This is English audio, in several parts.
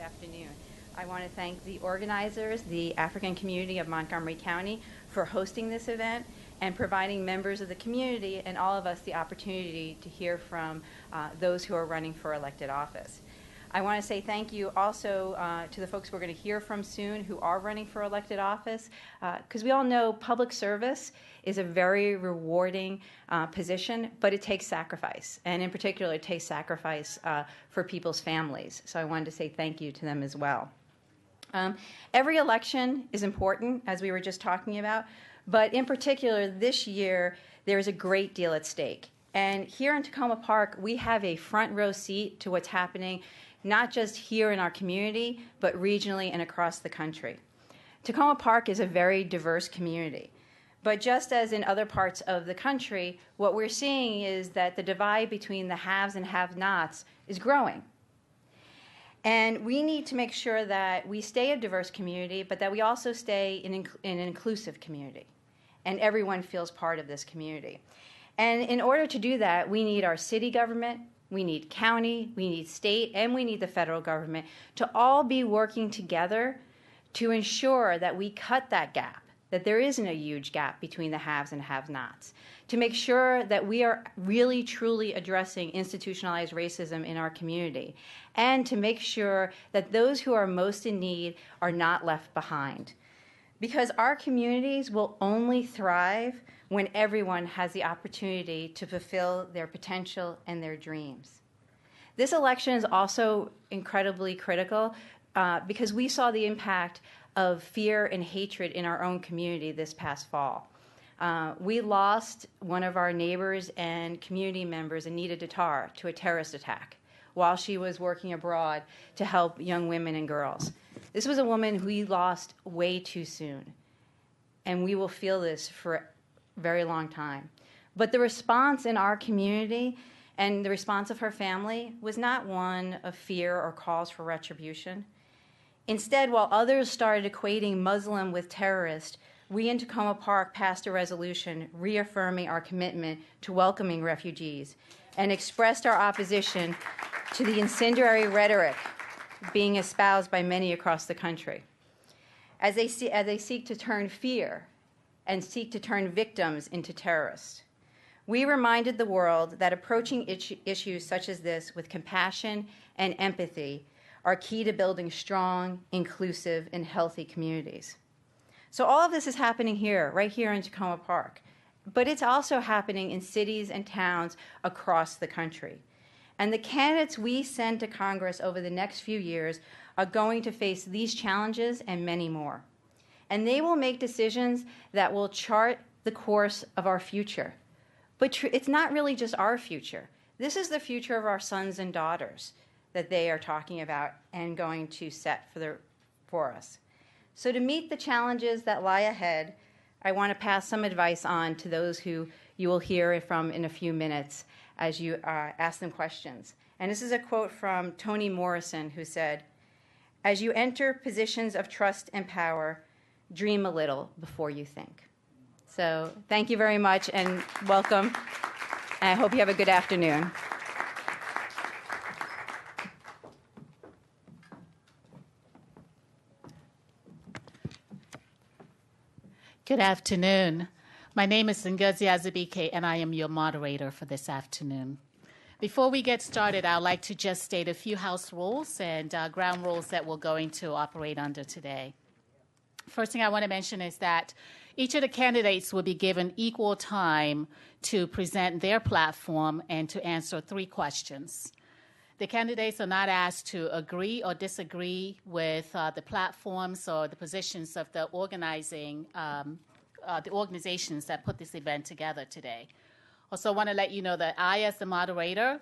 afternoon. I want to thank the organizers, the African community of Montgomery County, for hosting this event and providing members of the community and all of us the opportunity to hear from those who are running for elected office. I want to say thank you also to the folks we're going to hear from soon who are running for elected office, because we all know public service is a very rewarding position, but it takes sacrifice, and in particular, it takes sacrifice for people's families. So I wanted to say thank you to them as well. Every election is important, as we were just talking about, but in particular, this year, there is a great deal at stake. And here in Tacoma Park, we have a front row seat to what's happening not just here in our community, but regionally and across the country. Tacoma Park is a very diverse community. But just as in other parts of the country, what we're seeing is that the divide between the haves and have-nots is growing. And we need to make sure that we stay a diverse community, but that we also stay in an inclusive community. And everyone feels part of this community. And in order to do that, we need our city government, we need county, we need state, and we need the federal government to all be working together to ensure that we cut that gap, that there isn't a huge gap between the haves and have-nots, to make sure that we are really, truly addressing institutionalized racism in our community, and to make sure that those who are most in need are not left behind. Because our communities will only thrive when everyone has the opportunity to fulfill their potential and their dreams. This election is also incredibly critical because we saw the impact of fear and hatred in our own community this past fall. We lost one of our neighbors and community members, Anita Datar, to a terrorist attack while she was working abroad to help young women and girls. This was a woman who we lost way too soon, and we will feel this for a very long time. But the response in our community and the response of her family was not one of fear or calls for retribution. Instead, while others started equating Muslim with terrorist, we in Tacoma Park passed a resolution reaffirming our commitment to welcoming refugees and expressed our opposition to the incendiary rhetoric being espoused by many across the country. As they seek to turn fear and seek to turn victims into terrorists. We reminded the world that approaching issues such as this with compassion and empathy are key to building strong, inclusive, and healthy communities. So all of this is happening here, right here in Tacoma Park, but it's also happening in cities and towns across the country. And the candidates we send to Congress over the next few years are going to face these challenges and many more. And they will make decisions that will chart the course of our future. But it's not really just our future. This is the future of our sons and daughters that they are talking about and going to set for us. So to meet the challenges that lie ahead, I want to pass some advice on to those who you will hear from in a few minutes as you ask them questions. And this is a quote from Toni Morrison, who said, "As you enter positions of trust and power, dream a little before you think." So thank you very much and welcome. And I hope you have a good afternoon. Good afternoon. My name is Ngozi Azubike, and I am your moderator for this afternoon. Before we get started, I would like to just state a few house rules and ground rules that we're going to operate under today. First thing I want to mention is that each of the candidates will be given equal time to present their platform and to answer 3 questions. The candidates are not asked to agree or disagree with the platforms or the positions of the organizations that put this event together today. Also, I want to let you know that I, as the moderator,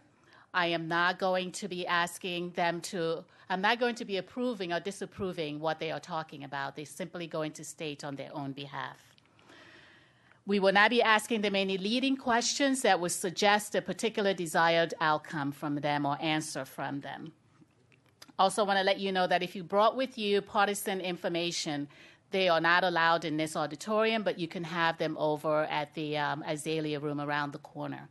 I am not going to be I'm not going to be approving or disapproving what they are talking about. They're simply going to state on their own behalf. We will not be asking them any leading questions that would suggest a particular desired outcome from them or answer from them. Also, I want to let you know that if you brought with you partisan information, they are not allowed in this auditorium, but you can have them over at the Azalea room around the corner.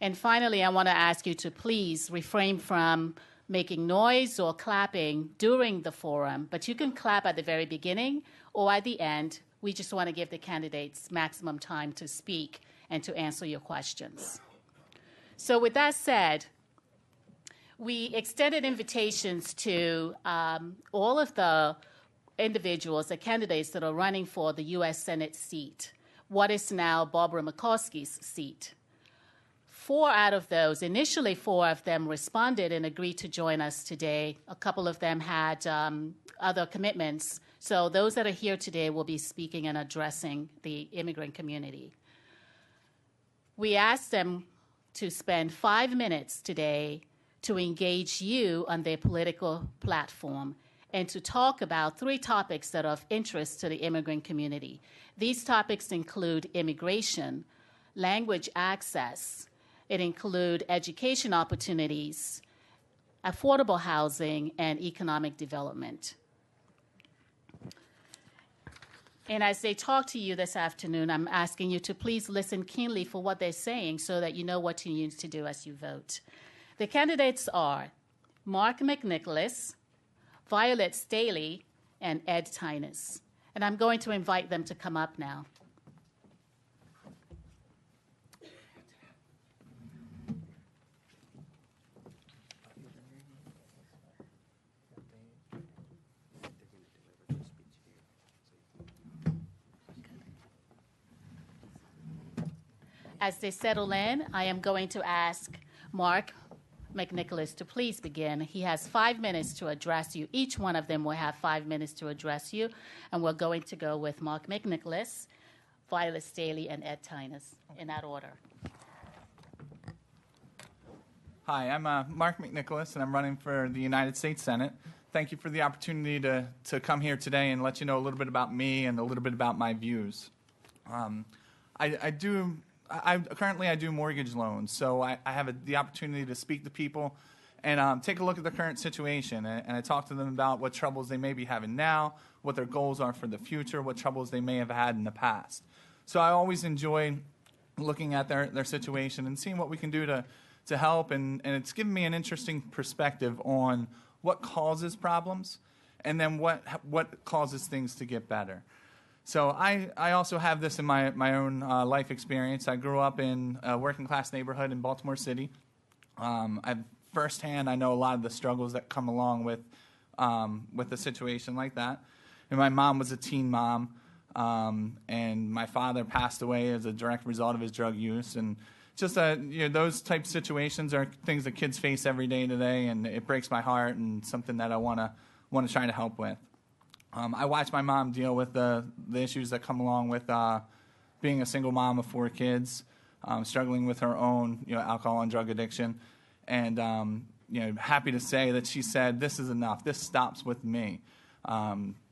And finally, I want to ask you to please refrain from making noise or clapping during the forum, but you can clap at the very beginning or at the end. We just want to give the candidates maximum time to speak and to answer your questions. So with that said, we extended invitations to all of the individuals, the candidates that are running for the U.S. Senate seat, what is now Barbara Mikulski's seat. 4 out of those, initially 4 of them responded and agreed to join us today. A couple of them had other commitments. So those that are here today will be speaking and addressing the immigrant community. We asked them to spend 5 minutes today to engage you on their political platform and to talk about 3 topics that are of interest to the immigrant community. These topics include immigration, language access, it includes education opportunities, affordable housing, and economic development. And as they talk to you this afternoon, I'm asking you to please listen keenly for what they're saying so that you know what you need to do as you vote. The candidates are Mark McNicholas, Violet Staley, and Ed Tynes. And I'm going to invite them to come up now. As they settle in, I am going to ask Mark McNicholas to please begin. He has 5 minutes to address you. Each one of them will have 5 minutes to address you. And we're going to go with Mark McNicholas, Violet Staley, and Ed Tynes in that order. Hi, I'm Mark McNicholas, and I'm running for the United States Senate. Thank you for the opportunity to come here today and let you know a little bit about me and a little bit about my views. Currently I do mortgage loans, so I have the opportunity to speak to people and take a look at the current situation. And I talk to them about what troubles they may be having now, what their goals are for the future, what troubles they may have had in the past. So I always enjoy looking at their situation and seeing what we can do to help. And it's given me an interesting perspective on what causes problems and then what causes things to get better. So I also have this in my own life experience. I grew up in a working-class neighborhood in Baltimore City. Firsthand, I know a lot of the struggles that come along with a situation like that. And my mom was a teen mom, and my father passed away as a direct result of his drug use. And just those type of situations are things that kids face every day today, and it breaks my heart and something that I want to try to help with. I watched my mom deal with the issues that come along with being a single mom of 4 kids, struggling with her own alcohol and drug addiction, and happy to say that she said, "This is enough. This stops with me."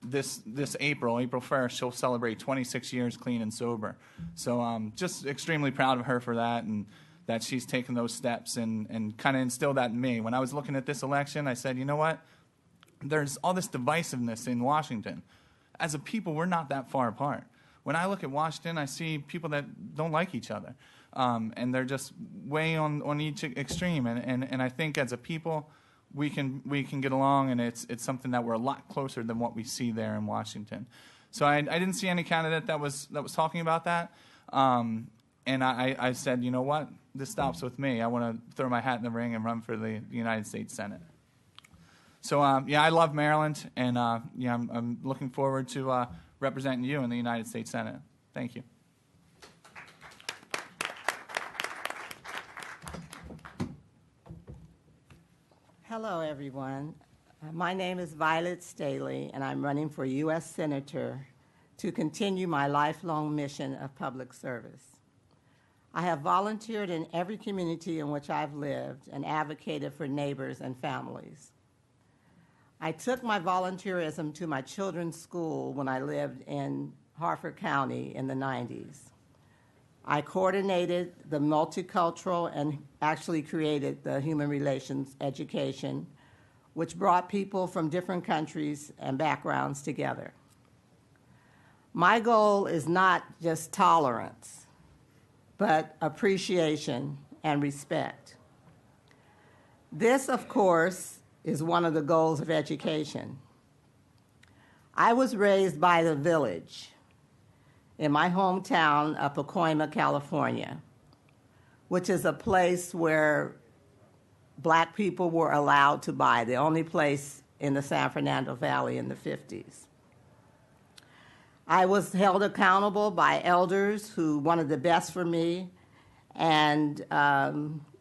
This April 1st, she'll celebrate 26 years clean and sober. So just extremely proud of her for that, and that she's taken those steps and kind of instilled that in me. When I was looking at this election, I said, you know what? There's all this divisiveness in Washington. As a people, we're not that far apart. When I look at Washington, I see people that don't like each other, and they're just way on each extreme. And I think as a people, we can get along, and it's something that we're a lot closer than what we see there in Washington. So I didn't see any candidate that was talking about that, and I said, you know what, this stops with me. I want to throw my hat in the ring and run for the United States Senate. So, I love Maryland, and, I'm looking forward to representing you in the United States Senate. Thank you. Hello, everyone. My name is Violet Staley, and I'm running for U.S. Senator to continue my lifelong mission of public service. I have volunteered in every community in which I've lived and advocated for neighbors and families. I took my volunteerism to my children's school when I lived in Harford County in the 90s. I coordinated the multicultural and actually created the human relations education, which brought people from different countries and backgrounds together. My goal is not just tolerance, but appreciation and respect. This, of course, is one of the goals of education. I was raised by the village in my hometown of Pacoima, California, which is a place where black people were allowed to buy, the only place in the San Fernando Valley in the 50s. I was held accountable by elders who wanted the best for me and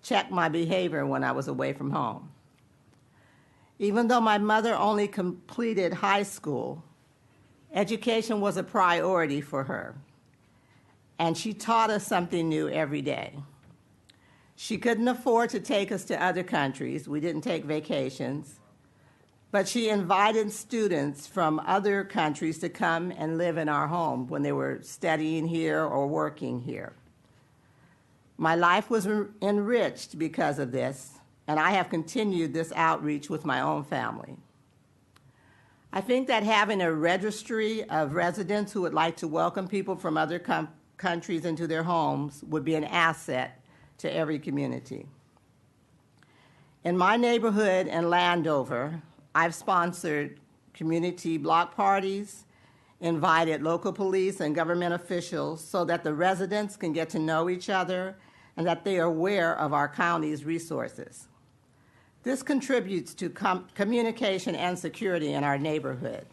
checked my behavior when I was away from home. Even though my mother only completed high school, education was a priority for her, and she taught us something new every day. She couldn't afford to take us to other countries. We didn't take vacations. But she invited students from other countries to come and live in our home when they were studying here or working here. My life was enriched because of this, and I have continued this outreach with my own family. I think that having a registry of residents who would like to welcome people from other countries into their homes would be an asset to every community. In my neighborhood in Landover, I've sponsored community block parties, invited local police and government officials so that the residents can get to know each other and that they are aware of our county's resources. This contributes to communication and security in our neighborhood.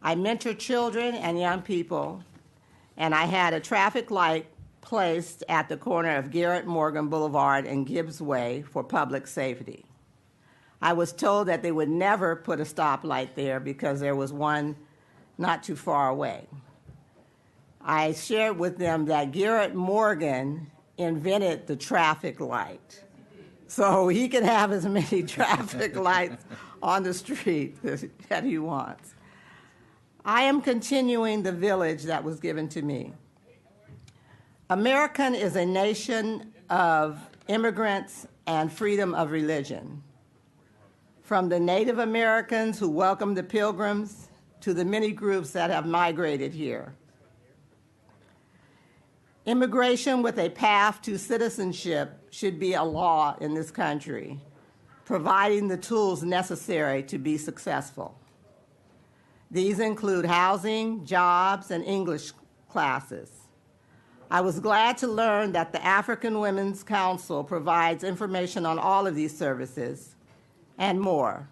I mentor children and young people, and I had a traffic light placed at the corner of Garrett Morgan Boulevard and Gibbs Way for public safety. I was told that they would never put a stoplight there because there was one not too far away. I shared with them that Garrett Morgan invented the traffic light, so he can have as many traffic lights on the street that he wants. I am continuing the village that was given to me. America is a nation of immigrants and freedom of religion. From the Native Americans who welcomed the Pilgrims to the many groups that have migrated here. Immigration with a path to citizenship should be a law in this country, providing the tools necessary to be successful. These include housing, jobs, and English classes. I was glad to learn that the African Women's Council provides information on all of these services and more.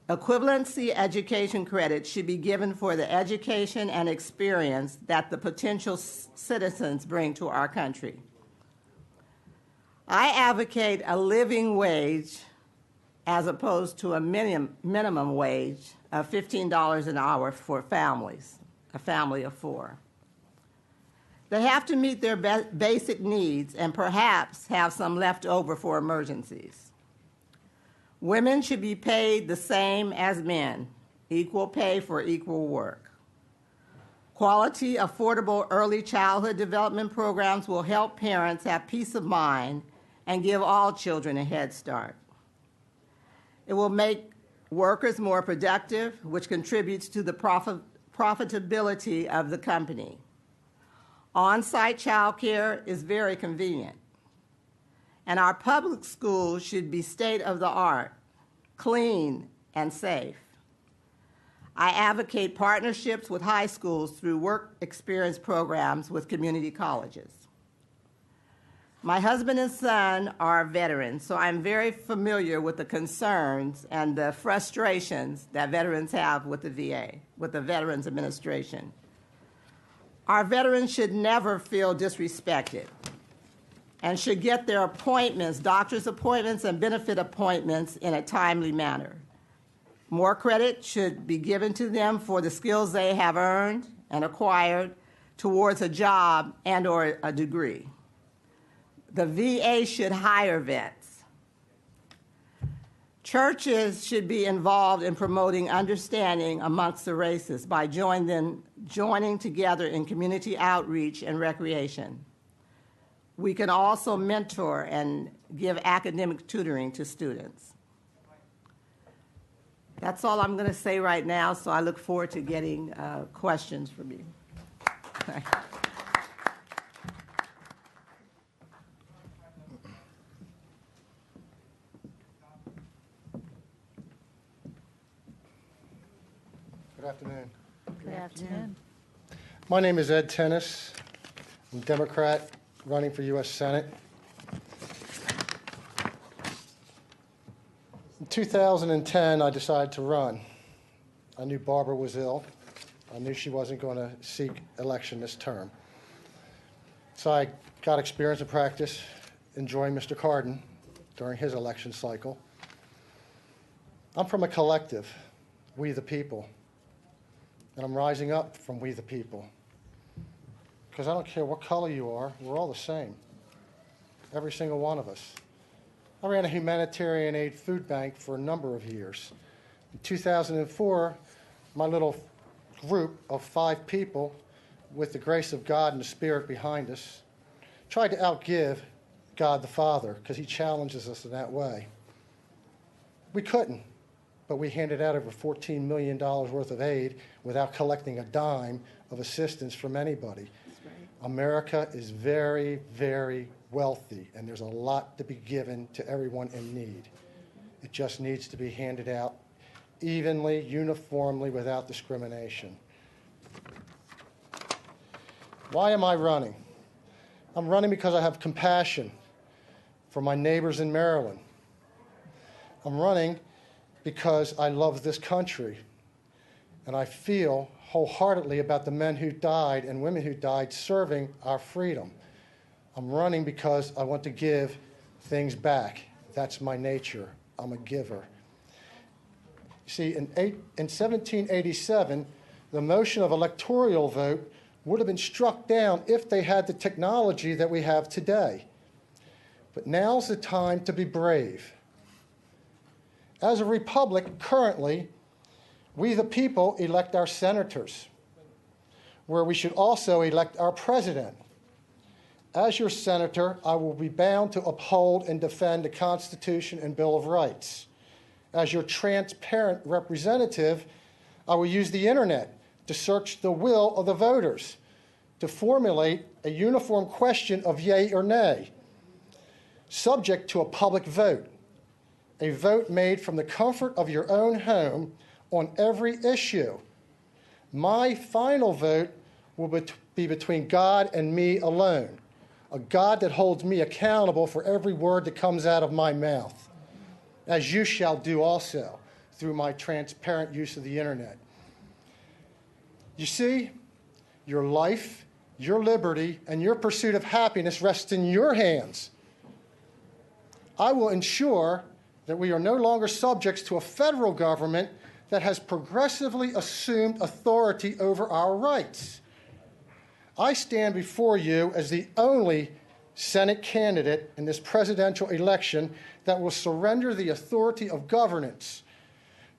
Equivalency education credit should be given for the education and experience that the potential citizens bring to our country. I advocate a living wage as opposed to a minimum wage of $15 an hour for families, a family of 4. They have to meet their basic needs and perhaps have some left over for emergencies. Women should be paid the same as men, equal pay for equal work. Quality, affordable early childhood development programs will help parents have peace of mind and give all children a head start. It will make workers more productive, which contributes to the profitability of the company. On-site childcare is very convenient. And our public schools should be state-of-the-art, clean, and safe. I advocate partnerships with high schools through work experience programs with community colleges. My husband and son are veterans, so I'm very familiar with the concerns and the frustrations that veterans have with the VA, with the Veterans Administration. Our veterans should never feel disrespected and should get their appointments, doctor's appointments and benefit appointments in a timely manner. More credit should be given to them for the skills they have earned and acquired towards a job and or a degree. The VA should hire vets. Churches should be involved in promoting understanding amongst the races by joining together in community outreach and recreation. We can also mentor and give academic tutoring to students. That's all I'm going to say right now, so I look forward to getting questions from you. Good afternoon. Good afternoon. My name is Ed Tennis. I'm a Democrat running for U.S. Senate. In 2010, I decided to run. I knew Barbara was ill. I knew she wasn't going to seek election this term. So I got experience and practice enjoying Mr. Cardin during his election cycle. I'm from a collective, we the people. And I'm rising up from we the people. Because I don't care what color you are, we're all the same. Every single one of us. I ran a humanitarian aid food bank for a number of years. In 2004, my little group of 5 people, with the grace of God and the Spirit behind us, tried to outgive God the Father, because he challenges us in that way. We couldn't, but we handed out over $14 million worth of aid without collecting a dime of assistance from anybody. America is very, very wealthy, and there's a lot to be given to everyone in need. It just needs to be handed out evenly, uniformly, without discrimination. Why am I running? I'm running because I have compassion for my neighbors in Maryland. I'm running because I love this country, and I feel wholeheartedly about the men who died and women who died serving our freedom. I'm running because I want to give things back. That's my nature. I'm a giver. You see, in 1787, the motion of electoral vote would have been struck down if they had the technology that we have today. But now's the time to be brave. As a republic, currently, we the people elect our senators, where we should also elect our president. As your senator, I will be bound to uphold and defend the Constitution and Bill of Rights. As your transparent representative, I will use the internet to search the will of the voters, to formulate a uniform question of yea or nay, subject to a public vote, a vote made from the comfort of your own home on every issue. My final vote will be between God and me alone, a God that holds me accountable for every word that comes out of my mouth, as you shall do also through my transparent use of the internet. You see, your life, your liberty, and your pursuit of happiness rests in your hands. I will ensure that we are no longer subjects to a federal government that has progressively assumed authority over our rights. I stand before you as the only Senate candidate in this presidential election that will surrender the authority of governance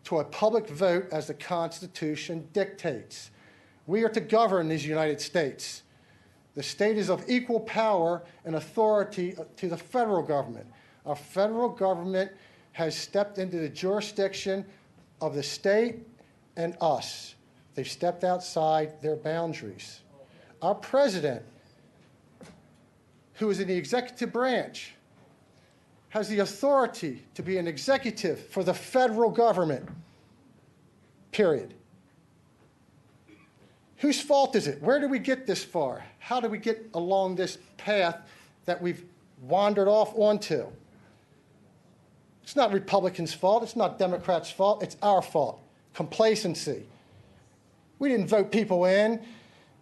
to a public vote as the Constitution dictates. We are to govern these United States. The state is of equal power and authority to the federal government. Our federal government has stepped into the jurisdiction of the state and us. They've stepped outside their boundaries. Our president, who is in the executive branch, has the authority to be an executive for the federal government, period. Whose fault is it? Where did we get this far? How did we get along this path that we've wandered off onto? It's not Republicans' fault. It's not Democrats' fault. It's our fault. Complacency. We didn't vote people in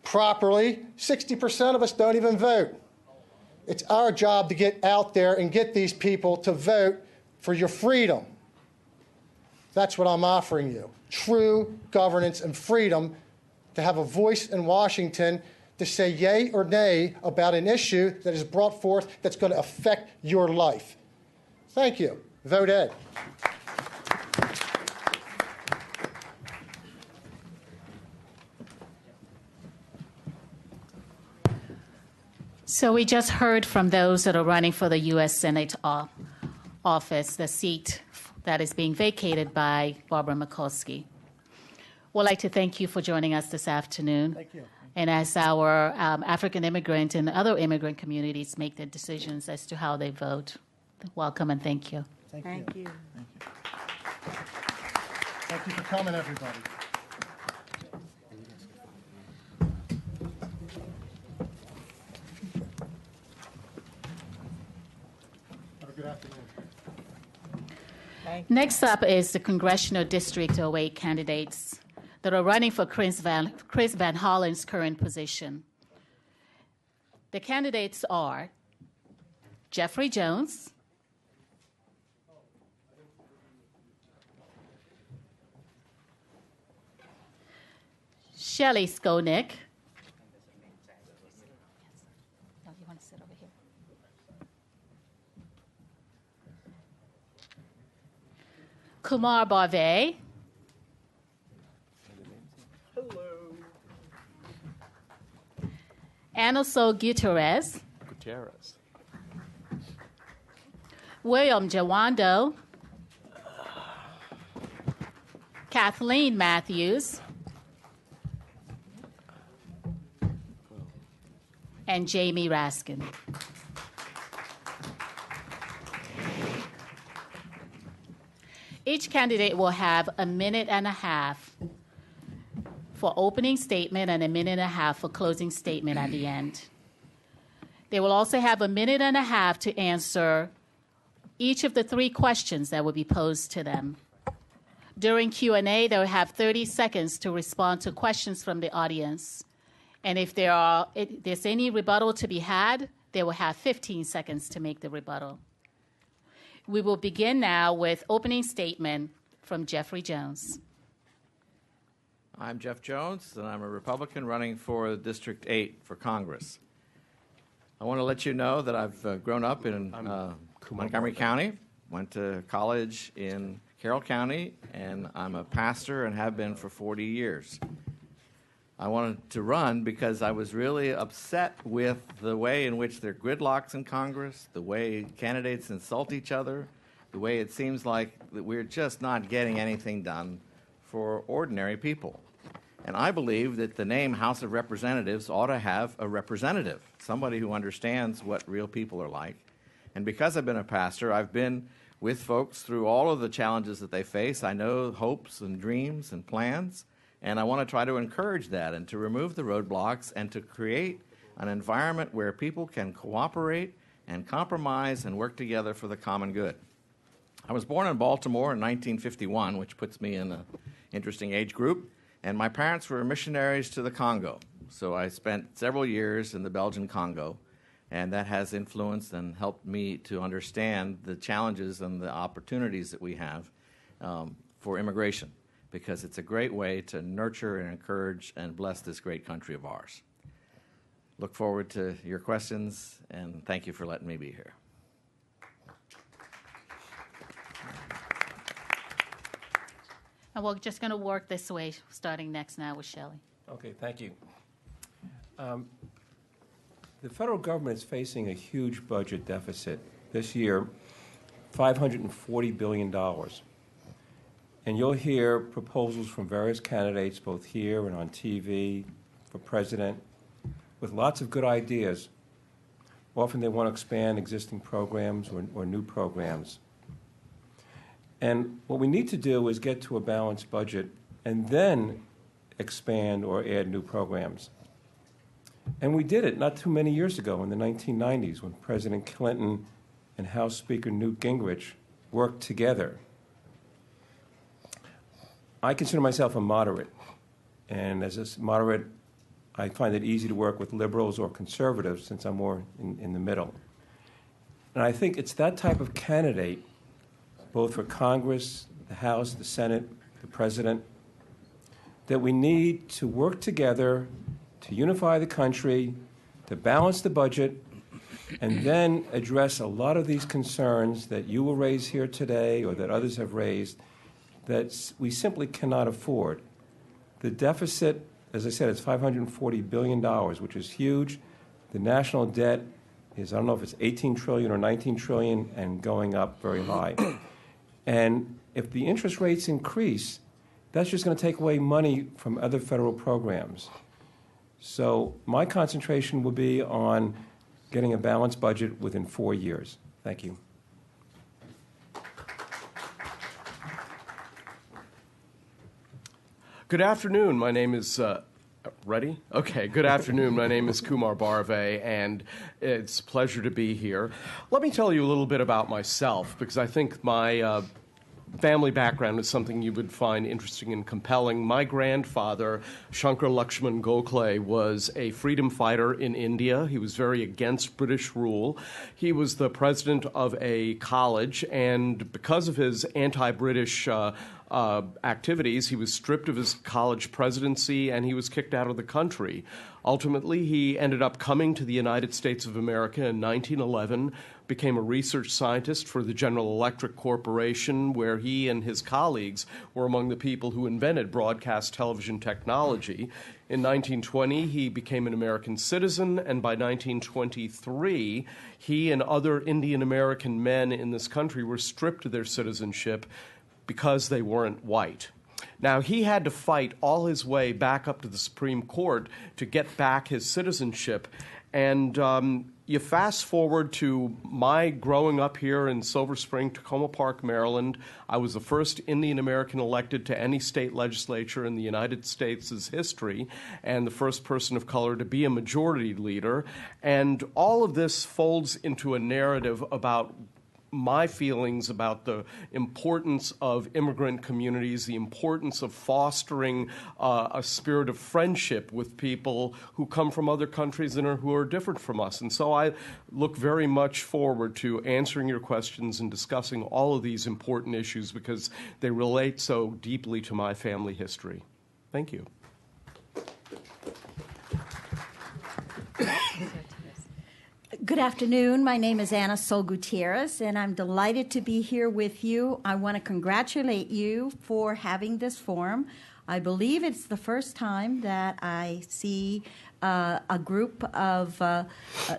properly. 60% of us don't even vote. It's our job to get out there and get these people to vote for your freedom. That's what I'm offering you. True governance and freedom to have a voice in Washington to say yay or nay about an issue that is brought forth that's going to affect your life. Thank you. Vote Ed. So we just heard from those that are running for the U.S. Senate office, the seat that is being vacated by Barbara Mikulski. We'd like to thank you for joining us this afternoon. Thank you. And as our African immigrant and other immigrant communities make their decisions as to how they vote, welcome and thank you. Thank you. Thank you for coming, everybody. Thank you. Next up is the Congressional District 08 candidates that are running for Chris Van Hollen's current position. The candidates are Jeffrey Jones, Shelley Skolnick, Kumar Barve, Sol Gutierrez, William Jawando, Kathleen Matthews, and Jamie Raskin. Each candidate will have a minute and a half for opening statement and a minute and a half for closing statement at the end. They will also have a minute and a half to answer each of the 3 questions that will be posed to them. During Q&A, they will have 30 seconds to respond to questions from the audience. And if there's any rebuttal to be had, they will have 15 seconds to make the rebuttal. We will begin now with opening statement from Jeffrey Jones. I'm Jeff Jones, and I'm a Republican running for District 8 for Congress. I want to let you know that I've grown up in Montgomery County, went to college in Carroll County, and I'm a pastor and have been for 40 years. I wanted to run because I was really upset with the way in which there are gridlocks in Congress, the way candidates insult each other, the way it seems like that we're just not getting anything done for ordinary people. And I believe that the name House of Representatives ought to have a representative, somebody who understands what real people are like. And because I've been a pastor, I've been with folks through all of the challenges that they face. I know hopes and dreams and plans. And I want to try to encourage that and to remove the roadblocks and to create an environment where people can cooperate and compromise and work together for the common good. I was born in Baltimore in 1951, which puts me in an interesting age group, and my parents were missionaries to the Congo. So I spent several years in the Belgian Congo, and that has influenced and helped me to understand the challenges and the opportunities that we have for immigration, because it's a great way to nurture and encourage and bless this great country of ours. Look forward to your questions, and thank you for letting me be here. And we're just going to work this way, starting next now with Shelley. Okay, thank you. The federal government is facing a huge budget deficit. This year, $540 billion. And you'll hear proposals from various candidates, both here and on TV, for president, with lots of good ideas. Often they want to expand existing programs or new programs. And what we need to do is get to a balanced budget and then expand or add new programs. And we did it not too many years ago in the 1990s when President Clinton and House Speaker Newt Gingrich worked together. I consider myself a moderate, and as a moderate, I find it easy to work with liberals or conservatives since I'm more in the middle. And I think it's that type of candidate, both for Congress, the House, the Senate, the President, that we need to work together to unify the country, to balance the budget, and then address a lot of these concerns that you will raise here today or that others have raised that we simply cannot afford. The deficit, as I said, is $540 billion, which is huge. The national debt is, I don't know if it's 18 trillion or 19 trillion and going up very high. And if the interest rates increase, that's just going to take away money from other federal programs. So my concentration will be on getting a balanced budget within 4 years. Thank you. Good afternoon. My name is, ready? Okay, good afternoon. My name is Kumar Barve, and it's a pleasure to be here. Let me tell you a little bit about myself, because I think my family background is something you would find interesting and compelling. My grandfather, Shankar Lakshman Gokhale, was a freedom fighter in India. He was very against British rule. He was the president of a college, and because of his anti-British activities, he was stripped of his college presidency and he was kicked out of the country. Ultimately, he ended up coming to the United States of America in 1911, became a research scientist for the General Electric Corporation, where he and his colleagues were among the people who invented broadcast television technology. In 1920, he became an American citizen, and by 1923, he and other Indian American men in this country were stripped of their citizenship because they weren't white. Now, he had to fight all his way back up to the Supreme Court to get back his citizenship. And you fast forward to my growing up here in Silver Spring, Tacoma Park, Maryland. I was the first Indian American elected to any state legislature in the United States' history, and the first person of color to be a majority leader. And all of this folds into a narrative about my feelings about the importance of immigrant communities, the importance of fostering a spirit of friendship with people who come from other countries and who are different from us. And so I look very much forward to answering your questions and discussing all of these important issues because they relate so deeply to my family history. Thank you. Good afternoon. My name is Anna Sol Gutierrez, and I'm delighted to be here with you. I want to congratulate you for having this forum. I believe it's the first time that I see a group of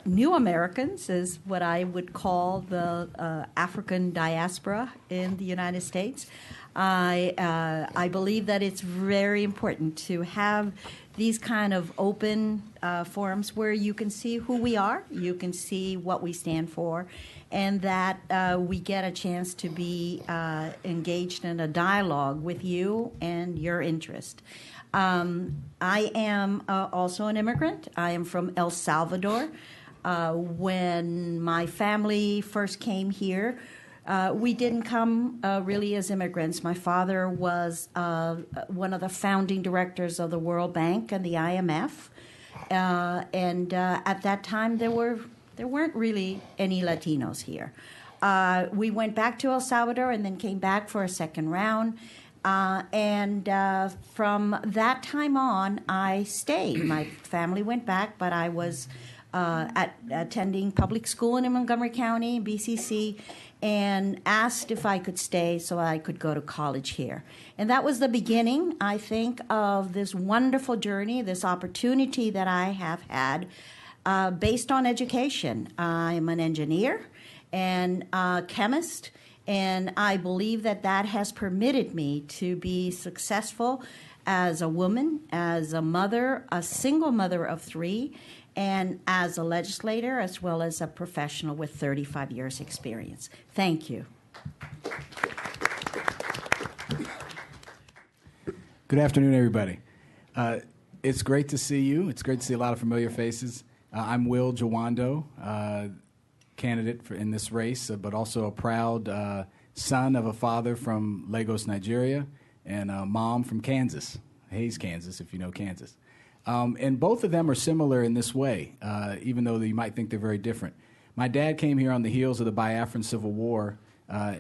new Americans, is what I would call the African diaspora in the United States. I believe that it's very important to have these kind of open forums where you can see who we are, you can see what we stand for, and that we get a chance to be engaged in a dialogue with you and your interest. I am also an immigrant. I am from El Salvador. When my family first came here, we didn't come really as immigrants. My father was one of the founding directors of the World Bank and the IMF, and at that time there weren't really any Latinos here. We went back to El Salvador and then came back for a second round, and from that time on, I stayed. My family went back, but I was attending public school in Montgomery County, BCC, and asked if I could stay so I could go to college here. And that was the beginning, I think, of this wonderful journey, this opportunity that I have had based on education. I'm an engineer and a chemist, and I believe that that has permitted me to be successful as a woman, as a mother, a single mother of three, and as a legislator, as well as a professional with 35 years' experience. Thank you. Good afternoon, everybody. It's great to see you. It's great to see a lot of familiar faces. I'm Will Jawando, candidate in this race, but also a proud son of a father from Lagos, Nigeria, and a mom from Kansas, Hays, Kansas, if you know Kansas. And both of them are similar in this way, even though you might think they're very different. My dad came here on the heels of the Biafran Civil War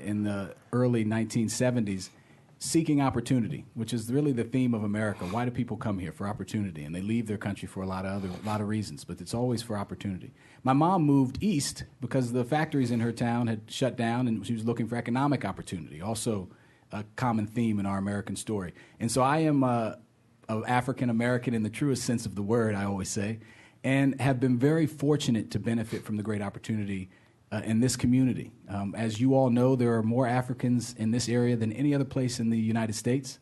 in the early 1970s, seeking opportunity, which is really the theme of America. Why do people come here? For opportunity, and they leave their country for a lot of reasons, but it's always for opportunity. My mom moved east because the factories in her town had shut down, and she was looking for economic opportunity, also a common theme in our American story. And so I am African American in the truest sense of the word, I always say, and have been very fortunate to benefit from the great opportunity in this community. As you all know, there are more Africans in this area than any other place in the United States.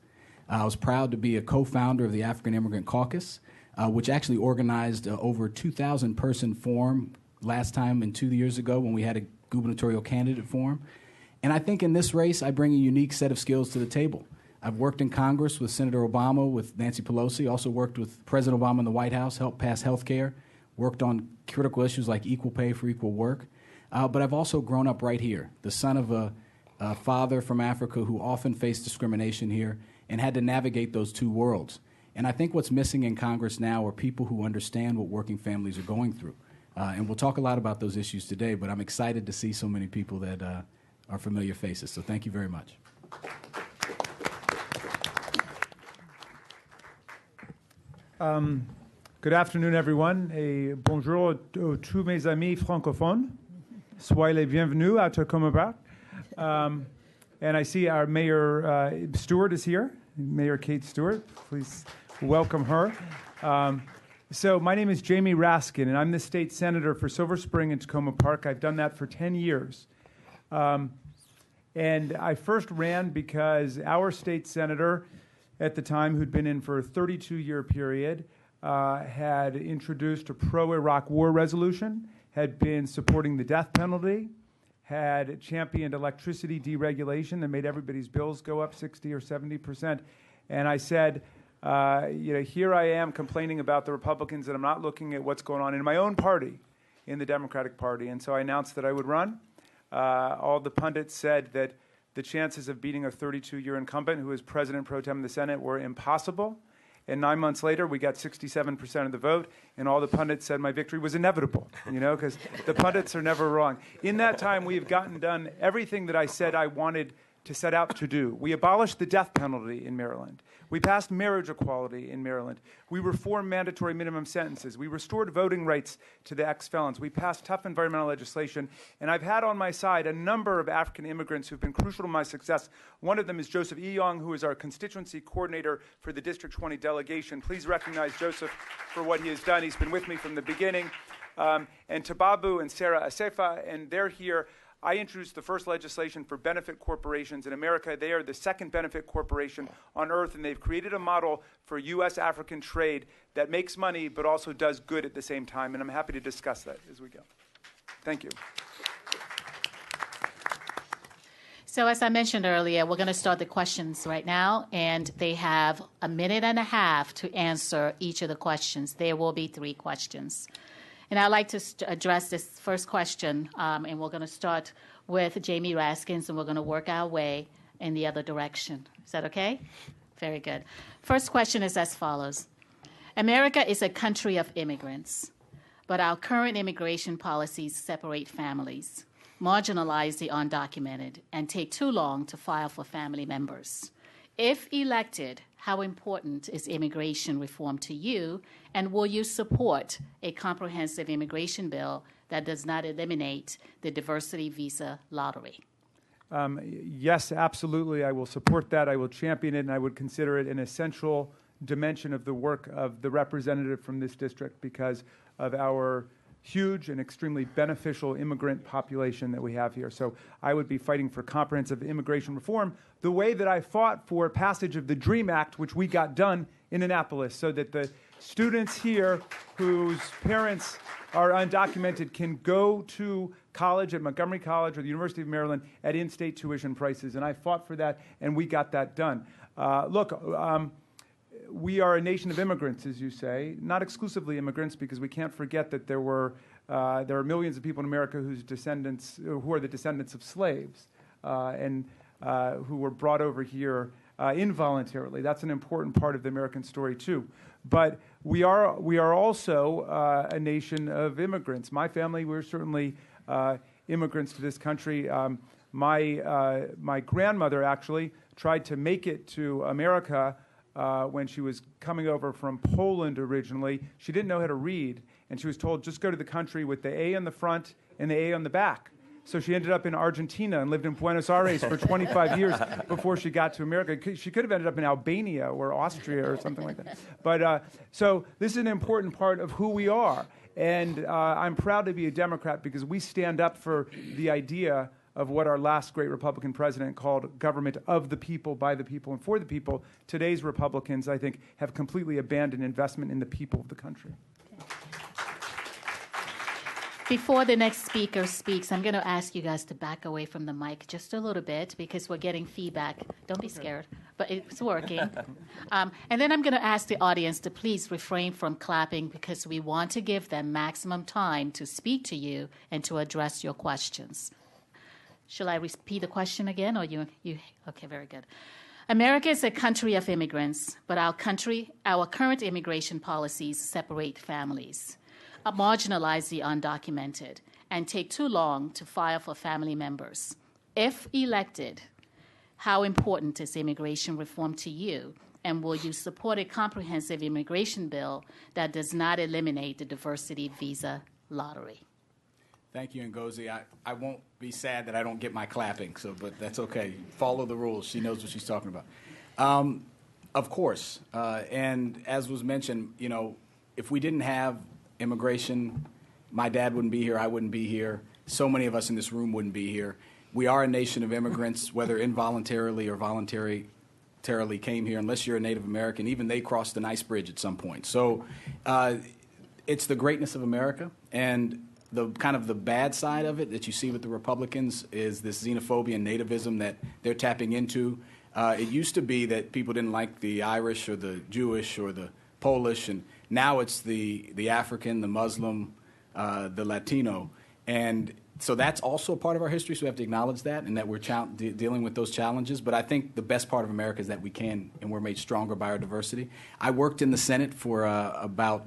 I was proud to be a co-founder of the African Immigrant Caucus, which actually organized over 2,000-person forum last time and 2 years ago when we had a gubernatorial candidate forum. And I think in this race, I bring a unique set of skills to the table. I've worked in Congress with Senator Obama, with Nancy Pelosi, also worked with President Obama in the White House, helped pass health care, worked on critical issues like equal pay for equal work. But I've also grown up right here, the son of a a father from Africa who often faced discrimination here and had to navigate those two worlds. And I think what's missing in Congress now are people who understand what working families are going through. And we'll talk a lot about those issues today, but I'm excited to see so many people that are familiar faces. So thank you very much. Good afternoon, everyone, et bonjour à tous mes amis francophones. Soyez les bienvenus à Kumar Barve. And I see our Mayor Stewart is here, Mayor Kate Stewart. Please welcome her. So my name is Jamie Raskin, and I'm the state senator for Silver Spring and Tacoma Park. I've done that for 10 years. And I first ran because our state senator at the time, who'd been in for a 32-year period, had introduced a pro-Iraq war resolution, had been supporting the death penalty, had championed electricity deregulation that made everybody's bills go up 60 or 70%. And I said, here I am complaining about the Republicans, and I'm not looking at what's going on in my own party, in the Democratic Party. And so I announced that I would run. All the pundits said that the chances of beating a 32-year incumbent who is president pro tem of the Senate were impossible. And 9 months later, we got 67% of the vote, and all the pundits said my victory was inevitable, because the pundits are never wrong. In that time, we've gotten done everything that I said I wanted to set out to do. We abolished the death penalty in Maryland. We passed marriage equality in Maryland. We reformed mandatory minimum sentences. We restored voting rights to the ex-felons. We passed tough environmental legislation. And I've had on my side a number of African immigrants who've been crucial to my success. One of them is Joseph Eyong, who is our constituency coordinator for the District 20 delegation. Please recognize Joseph for what he has done. He's been with me from the beginning. And Tababu and Sarah Asefa, and they're here. I introduced the first legislation for benefit corporations in America. They are the second benefit corporation on earth, and they've created a model for U.S.-African trade that makes money but also does good at the same time, and I'm happy to discuss that as we go. Thank you. So as I mentioned earlier, we're going to start the questions right now, and they have a minute and a half to answer each of the questions. There will be 3 questions. And I'd like to address this first question, and we're going to start with Jamie Raskins, and we're going to work our way in the other direction. Is that okay? Very good. First question is as follows. America is a country of immigrants, but our current immigration policies separate families, marginalize the undocumented, and take too long to file for family members. If elected, how important is immigration reform to you, and will you support a comprehensive immigration bill that does not eliminate the diversity visa lottery? Yes, absolutely. I will support that. I will champion it, and I would consider it an essential dimension of the work of the representative from this district because of our huge and extremely beneficial immigrant population that we have here. So I would be fighting for comprehensive immigration reform the way that I fought for passage of the DREAM Act, which we got done in Annapolis, so that the students here whose parents are undocumented can go to college at Montgomery College or the University of Maryland at in-state tuition prices. And I fought for that, and we got that done. We are a nation of immigrants, as you say, not exclusively immigrants, because we can't forget that there are millions of people in America who are the descendants of slaves and who were brought over here involuntarily. That's an important part of the American story too. But we are also a nation of immigrants. My family, we're certainly immigrants to this country. My grandmother actually tried to make it to America when she was coming over from Poland originally. She didn't know how to read, and she was told, just go to the country with the A on the front and the A on the back. So she ended up in Argentina and lived in Buenos Aires for 25 years before she got to America. She could have ended up in Albania or Austria or something like that. But so this is an important part of who we are. And I'm proud to be a Democrat because we stand up for the idea of what our last great Republican president called government of the people, by the people, and for the people. Today's Republicans, I think, have completely abandoned investment in the people of the country. Before the next speaker speaks, I'm going to ask you guys to back away from the mic just a little bit because we're getting feedback. Don't be scared, but it's working. And then I'm going to ask the audience to please refrain from clapping because we want to give them maximum time to speak to you and to address your questions. Shall I repeat the question again, or you? Okay, very good. America is a country of immigrants, but our current immigration policies separate families, marginalize the undocumented, and take too long to file for family members. If elected, how important is immigration reform to you? And will you support a comprehensive immigration bill that does not eliminate the diversity visa lottery? Thank you, Ngozi. I won't be sad that I don't get my clapping, but that's okay. Follow the rules. She knows what she's talking about. Of course. And as was mentioned, if we didn't have immigration, my dad wouldn't be here, I wouldn't be here. So many of us in this room wouldn't be here. We are a nation of immigrants, whether involuntarily or voluntarily came here. Unless you're a Native American, even they crossed an ice bridge at some point. So it's the greatness of America, and the kind of the bad side of it that you see with the Republicans is this xenophobia and nativism that they're tapping into. It used to be that people didn't like the Irish or the Jewish or the Polish, and now it's the African, the Muslim, the Latino. And so that's also a part of our history, so we have to acknowledge that and that we're dealing with those challenges. But I think the best part of America is that we can, and we're made stronger by our diversity. I worked in the Senate for about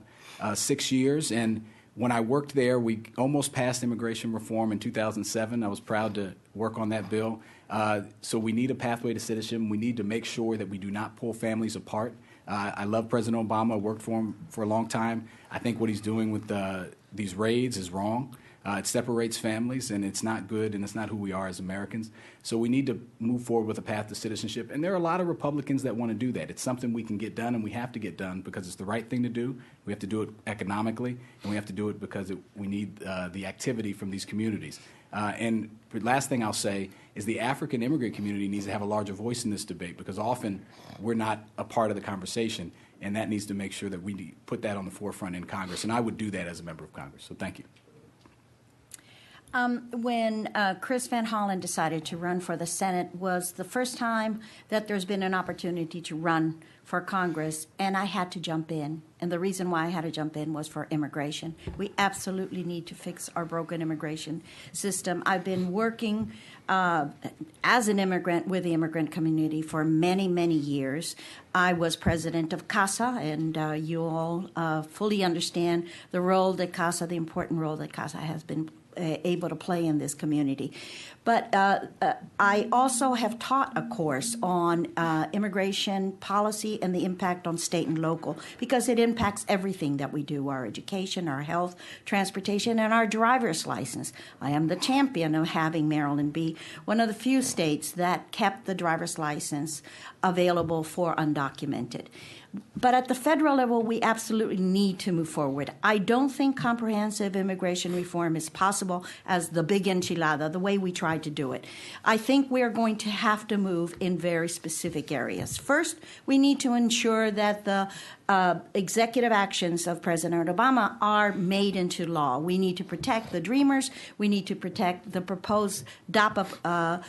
6 years, and when I worked there, we almost passed immigration reform in 2007. I was proud to work on that bill. So we need a pathway to citizenship. We need to make sure that we do not pull families apart. I love President Obama. I worked for him for a long time. I think what he's doing with these raids is wrong. It separates families, and it's not good, and it's not who we are as Americans. So we need to move forward with a path to citizenship. And there are a lot of Republicans that want to do that. It's something we can get done, and we have to get done because it's the right thing to do. We have to do it economically, and we have to do it because we need the activity from these communities. And the last thing I'll say is the African immigrant community needs to have a larger voice in this debate because often we're not a part of the conversation, and that needs to make sure that we put that on the forefront in Congress. And I would do that as a member of Congress. So thank you. When Chris Van Hollen decided to run for the Senate was the first time that there's been an opportunity to run for Congress, and I had to jump in. And the reason why I had to jump in was for immigration. We absolutely need to fix our broken immigration system. I've been working as an immigrant with the immigrant community for many, many years. I was president of CASA, and you all fully understand the role that CASA, the important role that CASA has been able to play in this community. But I also have taught a course on immigration policy and the impact on state and local, because it impacts everything that we do, our education, our health, transportation, and our driver's license. I am the champion of having Maryland be one of the few states that kept the driver's license available for undocumented. But at the federal level, we absolutely need to move forward. I don't think comprehensive immigration reform is possible as the big enchilada, the way we tried to do it. I think we're going to have to move in very specific areas. First, we need to ensure that the executive actions of President Obama are made into law. We need to protect the dreamers. We need to protect the proposed DAPA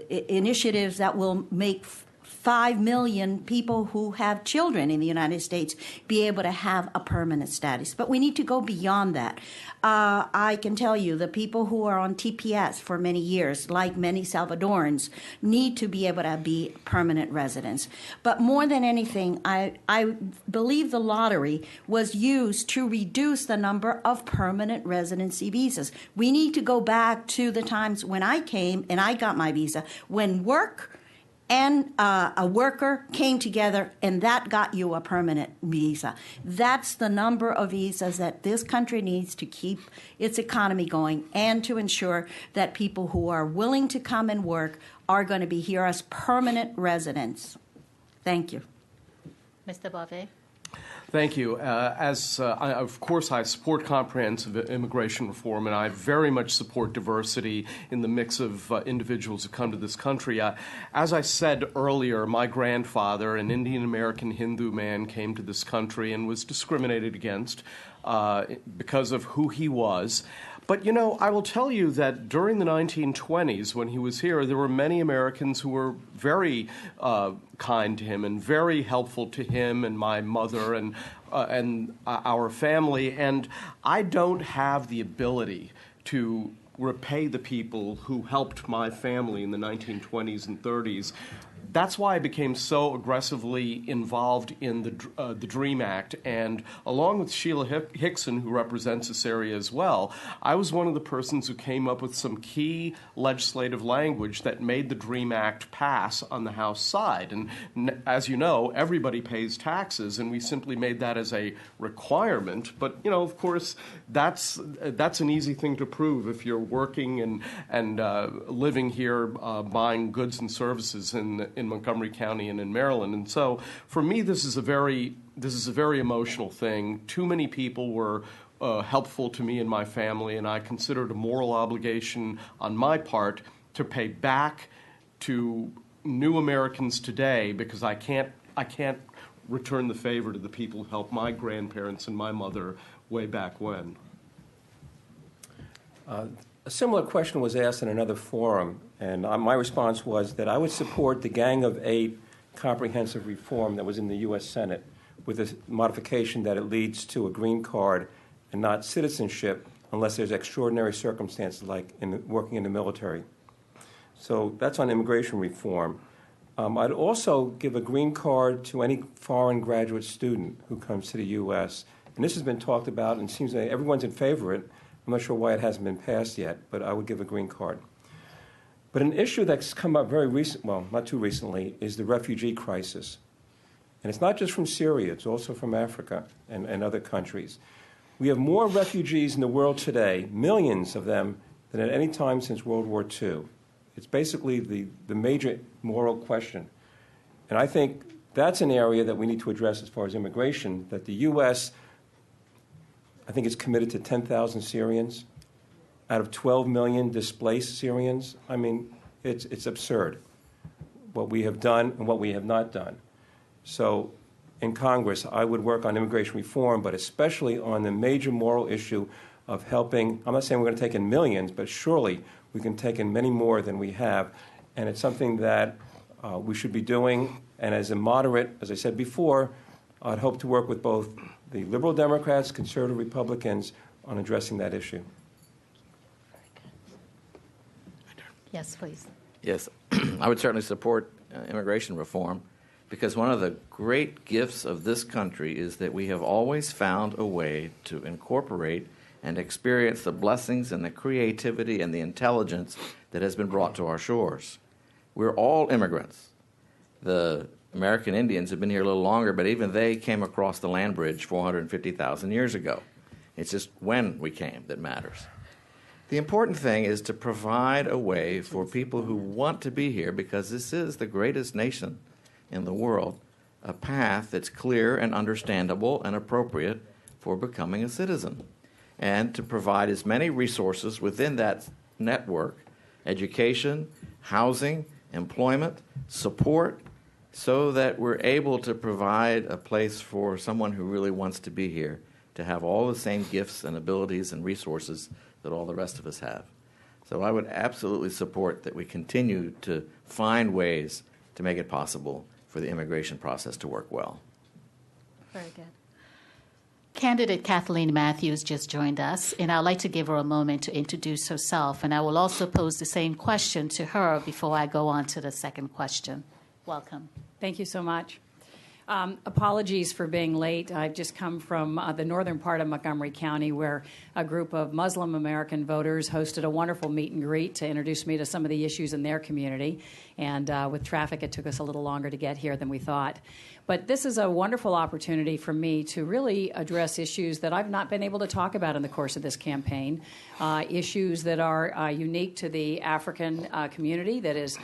initiatives that will make 5 million people who have children in the United States be able to have a permanent status. But we need to go beyond that. I can tell you the people who are on TPS for many years, like many Salvadorans, need to be able to be permanent residents. But more than anything, I believe the lottery was used to reduce the number of permanent residency visas. We need to go back to the times when I came and I got my visa, when work and a worker came together, and that got you a permanent visa. That's the number of visas that this country needs to keep its economy going and to ensure that people who are willing to come and work are going to be here as permanent residents. Thank you. Mr. Barve? Thank you. Of course, I support comprehensive immigration reform, and I very much support diversity in the mix of individuals who come to this country. As I said earlier, my grandfather, an Indian American Hindu man, came to this country and was discriminated against because of who he was. But, you know, I will tell you that during the 1920s, when he was here, there were many Americans who were very kind to him and very helpful to him and my mother and our family. And I don't have the ability to repay the people who helped my family in the 1920s and 30s. That's why I became so aggressively involved in the DREAM Act, and along with Sheila Hickson, who represents this area as well, I was one of the persons who came up with some key legislative language that made the DREAM Act pass on the House side. And as you know, everybody pays taxes, and we simply made that as a requirement. But of course, that's an easy thing to prove if you're working and living here, buying goods and services in Montgomery County and in Maryland. And so for me, this is a very emotional thing. Too many people were helpful to me and my family, and I consider it a moral obligation on my part to pay back to new Americans today, because I can't return the favor to the people who helped my grandparents and my mother way back when. A similar question was asked in another forum, and my response was that I would support the Gang of Eight comprehensive reform that was in the U.S. Senate, with a modification that it leads to a green card and not citizenship unless there's extraordinary circumstances like working in the military. So that's on immigration reform. I'd also give a green card to any foreign graduate student who comes to the U.S., and this has been talked about and seems like everyone's in favor of it. I'm not sure why it hasn't been passed yet, but I would give a green card. But an issue that's come up very not too recently, is the refugee crisis. And it's not just from Syria, it's also from Africa and other countries. We have more refugees in the world today, millions of them, than at any time since World War II. It's basically the major moral question. And I think that's an area that we need to address as far as immigration, that the U.S., I think it's committed to 10,000 Syrians out of 12 million displaced Syrians. I mean, it's absurd what we have done and what we have not done. So in Congress, I would work on immigration reform, but especially on the major moral issue of helping. I'm not saying we're going to take in millions, but surely we can take in many more than we have. And it's something that we should be doing. And as a moderate, as I said before, I'd hope to work with both the liberal Democrats, conservative Republicans on addressing that issue. Yes, please. Yes, I would certainly support immigration reform, because one of the great gifts of this country is that we have always found a way to incorporate and experience the blessings and the creativity and the intelligence that has been brought to our shores. We're all immigrants. The American Indians have been here a little longer, but even they came across the land bridge 450,000 years ago. It's just when we came that matters. The important thing is to provide a way for people who want to be here, because this is the greatest nation in the world, a path that's clear and understandable and appropriate for becoming a citizen, and to provide as many resources within that network, education, housing, employment, support, so that we're able to provide a place for someone who really wants to be here to have all the same gifts and abilities and resources that all the rest of us have. So I would absolutely support that we continue to find ways to make it possible for the immigration process to work well. Very good. Candidate Kathleen Matthews just joined us, and I'd like to give her a moment to introduce herself, and I will also pose the same question to her before I go on to the second question. Welcome. Thank you so much. Apologies for being late. I've just come from the northern part of Montgomery County, where a group of Muslim American voters hosted a wonderful meet and greet to introduce me to some of the issues in their community. And with traffic, it took us a little longer to get here than we thought. But this is a wonderful opportunity for me to really address issues that I've not been able to talk about in the course of this campaign, issues that are unique to the African community that has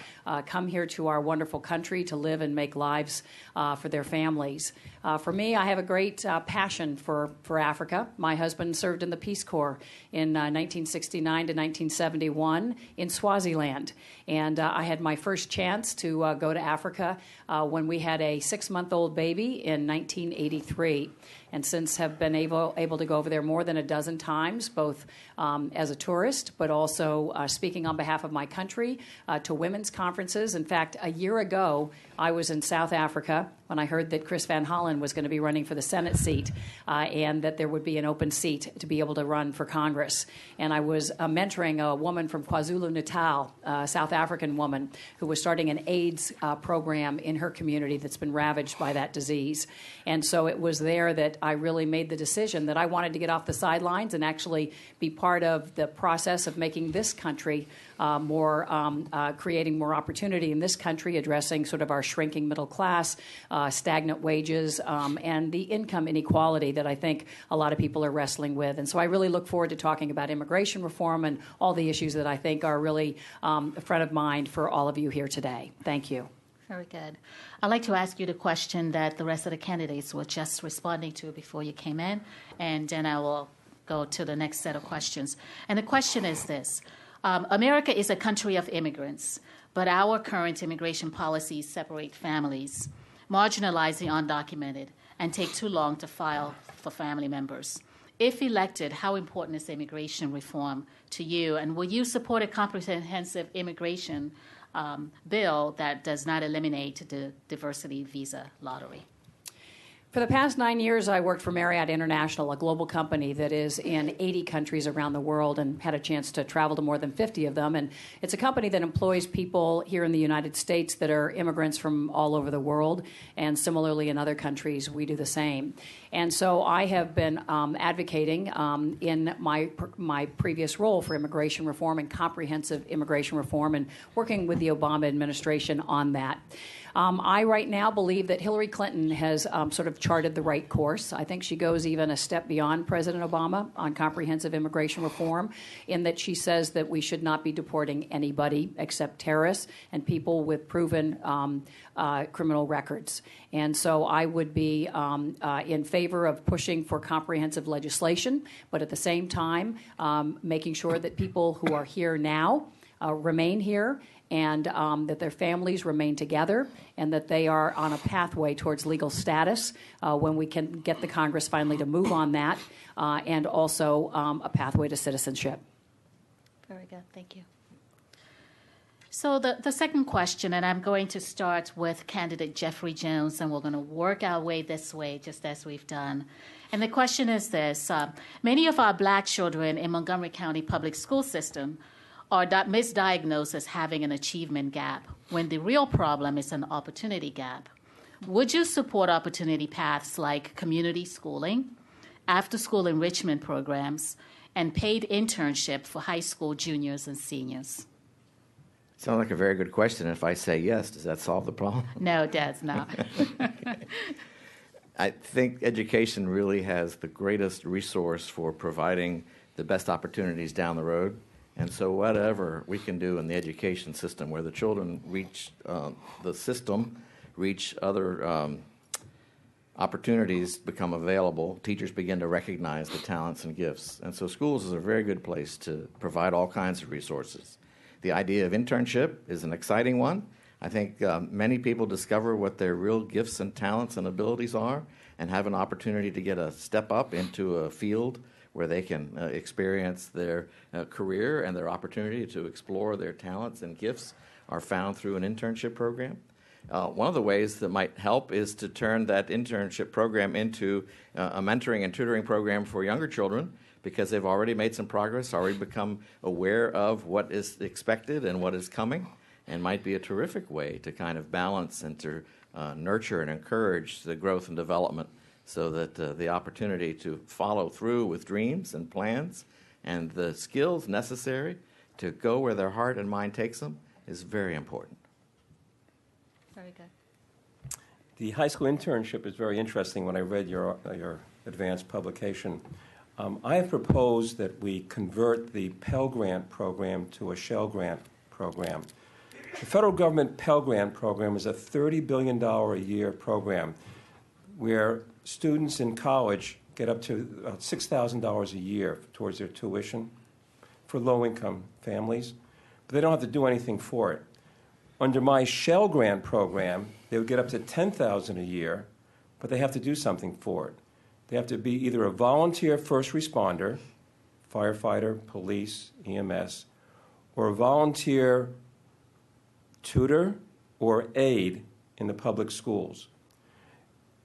come here to our wonderful country to live and make lives for their families. For me, I have a great passion for Africa. My husband served in the Peace Corps in 1969 to 1971 in Swaziland. And I had my first chance to go to Africa when we had a 6-month-old baby in 1983. And since have been able to go over there more than a dozen times, both as a tourist, but also speaking on behalf of my country to women's conferences. In fact, a year ago, I was in South Africa when I heard that Chris Van Hollen was going to be running for the Senate seat and that there would be an open seat to be able to run for Congress. And I was mentoring a woman from KwaZulu-Natal, a South African woman, who was starting an AIDS program in her community that's been ravaged by that disease. And so it was there that I really made the decision that I wanted to get off the sidelines and actually be part of the process of making this country creating more opportunity in this country, addressing sort of our shrinking middle class, stagnant wages, and the income inequality that I think a lot of people are wrestling with. And so I really look forward to talking about immigration reform and all the issues that I think are really front of mind for all of you here today. Thank you. Very good. I'd like to ask you the question that the rest of the candidates were just responding to before you came in, and then I will go to the next set of questions. And the question is this. America is a country of immigrants, but our current immigration policies separate families, marginalize the undocumented, and take too long to file for family members. If elected, how important is immigration reform to you, and will you support a comprehensive immigration bill that does not eliminate the diversity visa lottery? For the past 9 years, I worked for Marriott International, a global company that is in 80 countries around the world, and had a chance to travel to more than 50 of them. And it's a company that employs people here in the United States that are immigrants from all over the world, and similarly in other countries, we do the same. And so I have been advocating in my previous role for immigration reform and comprehensive immigration reform, and working with the Obama administration on that. I right now believe that Hillary Clinton has sort of charted the right course. I think she goes even a step beyond President Obama on comprehensive immigration reform, in that she says that we should not be deporting anybody except terrorists and people with proven criminal records. And so I would be in favor of pushing for comprehensive legislation, but at the same time making sure that people who are here now remain here, and that their families remain together, and that they are on a pathway towards legal status when we can get the Congress finally to move on that, and also a pathway to citizenship. Very good. Thank you. So the second question, and I'm going to start with candidate Jeffrey Jones, and we're going to work our way this way, just as we've done. And the question is this. Many of our black children in Montgomery County public school system are misdiagnosed as having an achievement gap, when the real problem is an opportunity gap. Would you support opportunity paths like community schooling, after-school enrichment programs, and paid internship for high school juniors and seniors? Sounds like a very good question. If I say yes, does that solve the problem? No, it does not. I think education really has the greatest resource for providing the best opportunities down the road. And so whatever we can do in the education system where the children reach the system, reach other opportunities become available, teachers begin to recognize the talents and gifts. And so schools is a very good place to provide all kinds of resources. The idea of internship is an exciting one. I think many people discover what their real gifts and talents and abilities are, and have an opportunity to get a step up into a field where they can experience their career, and their opportunity to explore their talents and gifts are found through an internship program. One of the ways that might help is to turn that internship program into a mentoring and tutoring program for younger children, because they've already made some progress, already become aware of what is expected and what is coming, and might be a terrific way to kind of balance and to nurture and encourage the growth and development, so that the opportunity to follow through with dreams and plans and the skills necessary to go where their heart and mind takes them is very important. Very good. The high school internship is very interesting. When I read your advanced publication, I have proposed that we convert the Pell Grant program to a Shell Grant program. The federal government Pell Grant program is a $30 billion a year program where students in college get up to $6,000 a year towards their tuition for low-income families, but they don't have to do anything for it. Under my Shell Grant program, they would get up to $10,000 a year, but they have to do something for it. They have to be either a volunteer first responder, firefighter, police, EMS, or a volunteer tutor or aide in the public schools.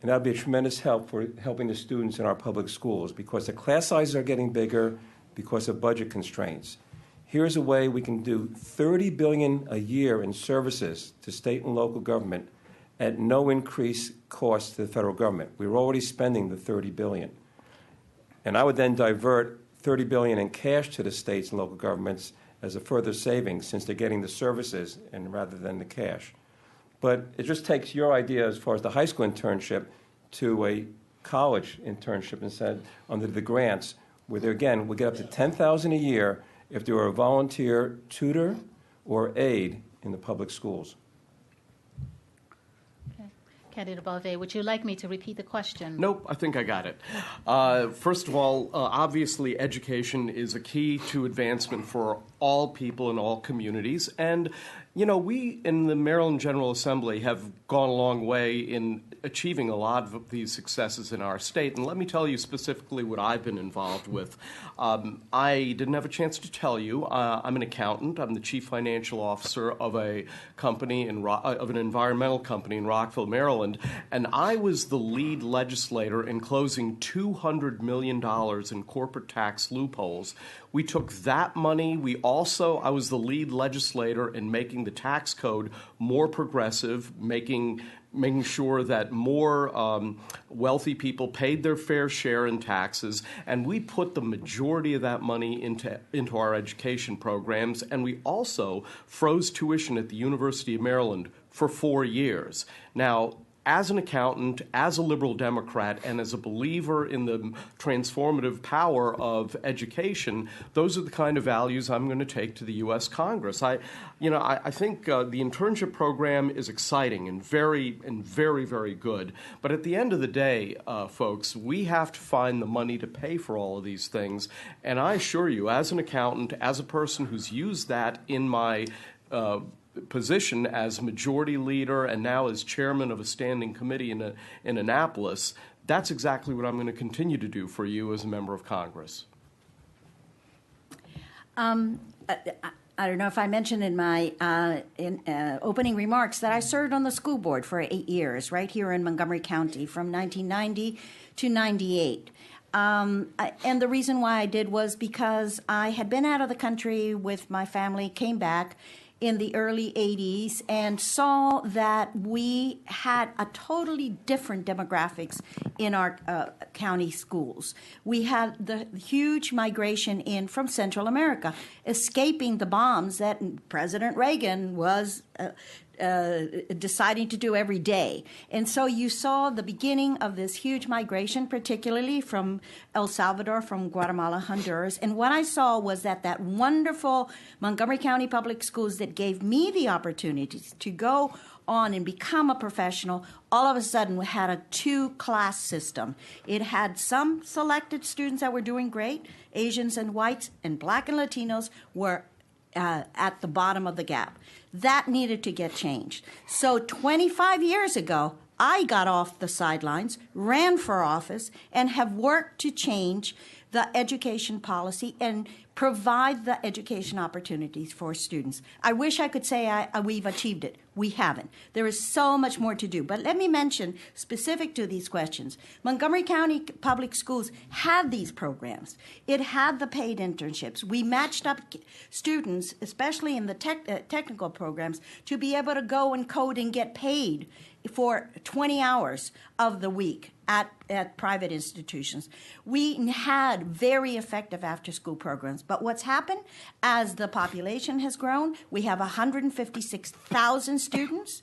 And that would be a tremendous help for helping the students in our public schools because the class sizes are getting bigger because of budget constraints. Here's a way we can do $30 billion a year in services to state and local government at no increased cost to the federal government. We were already spending the $30 billion. And I would then divert $30 billion in cash to the states and local governments as a further savings since they're getting the services and rather than the cash. But it just takes your idea as far as the high school internship to a college internship instead under the grants, where there again we get up to $10,000 a year if they were a volunteer tutor or aide in the public schools. Okay. Candidate Barve, would you like me to repeat the question? Nope, I think I got it. First of all, obviously education is a key to advancement for all people in all communities. And, you know, we in the Maryland General Assembly have gone a long way in achieving a lot of these successes in our state. And let me tell you specifically what I've been involved with. I didn't have a chance to tell you. I'm an accountant. I'm the chief financial officer of a company of an environmental company in Rockville, Maryland. And I was the lead legislator in closing $200 million in corporate tax loopholes. We took that money. I was the lead legislator in making the tax code more progressive, making sure that more wealthy people paid their fair share in taxes, and we put the majority of that money into our education programs, and we also froze tuition at the University of Maryland for 4 years. Now, as an accountant, as a liberal Democrat, and as a believer in the transformative power of education, those are the kind of values I'm going to take to the U.S. Congress. I think the internship program is exciting and very, very good. But at the end of the day, folks, we have to find the money to pay for all of these things. And I assure you, as an accountant, as a person who's used that in my position as majority leader and now as chairman of a standing committee in Annapolis, that's exactly what I'm going to continue to do for you as a member of Congress. I don't know if I mentioned in my opening remarks that I served on the school board for 8 years right here in Montgomery County from 1990 to 98. And the reason why I did was because I had been out of the country with my family, came back in the early 80s and saw that we had a totally different demographics in our county schools. We had the huge migration in from Central America, escaping the bombs that President Reagan was deciding to do every day. And so you saw the beginning of this huge migration, particularly from El Salvador, from Guatemala, Honduras. And what I saw was that wonderful Montgomery County Public Schools that gave me the opportunities to go on and become a professional, all of a sudden we had a two-class system. It had some selected students that were doing great. Asians and whites and black and Latinos were at the bottom of the gap. That needed to get changed. So 25 years ago, I got off the sidelines, ran for office, and have worked to change the education policy and provide the education opportunities for students. I wish I could say we've achieved it. We haven't. There is so much more to do. But let me mention, specific to these questions, Montgomery County Public Schools had these programs. It had the paid internships. We matched up students, especially in the technical programs, to be able to go and code and get paid for 20 hours of the week at private institutions. We had very effective after-school programs. But what's happened as the population has grown, we have 156,000 students.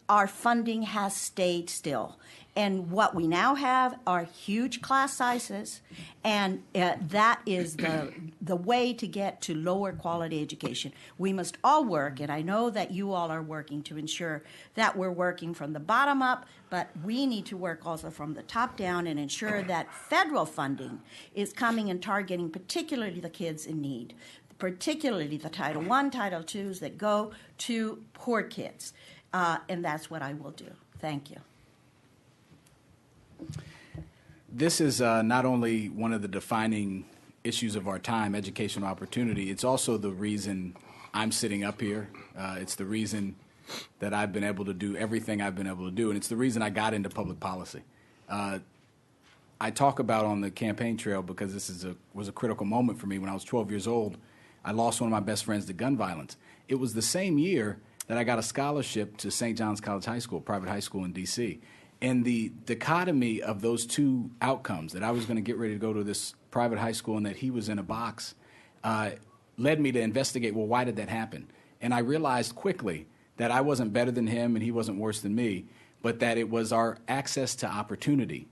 Our funding has stayed still. And what we now have are huge class sizes, and that is the way to get to lower quality education. We must all work, and I know that you all are working to ensure that we're working from the bottom up, but we need to work also from the top down and ensure that federal funding is coming and targeting particularly the kids in need, particularly the Title I, Title IIs that go to poor kids. And that's what I will do. Thank you. This is not only one of the defining issues of our time, educational opportunity, it's also the reason I'm sitting up here. It's the reason that I've been able to do everything I've been able to do, and it's the reason I got into public policy. I talk about on the campaign trail because this was a critical moment for me. When I was 12 years old, I lost one of my best friends to gun violence. It was the same year that I got a scholarship to St. John's College High School, private high school in D.C., and the dichotomy of those two outcomes, that I was going to get ready to go to this private high school and that he was in a box, led me to investigate, well, why did that happen? And I realized quickly that I wasn't better than him and he wasn't worse than me, but that it was our access to opportunity,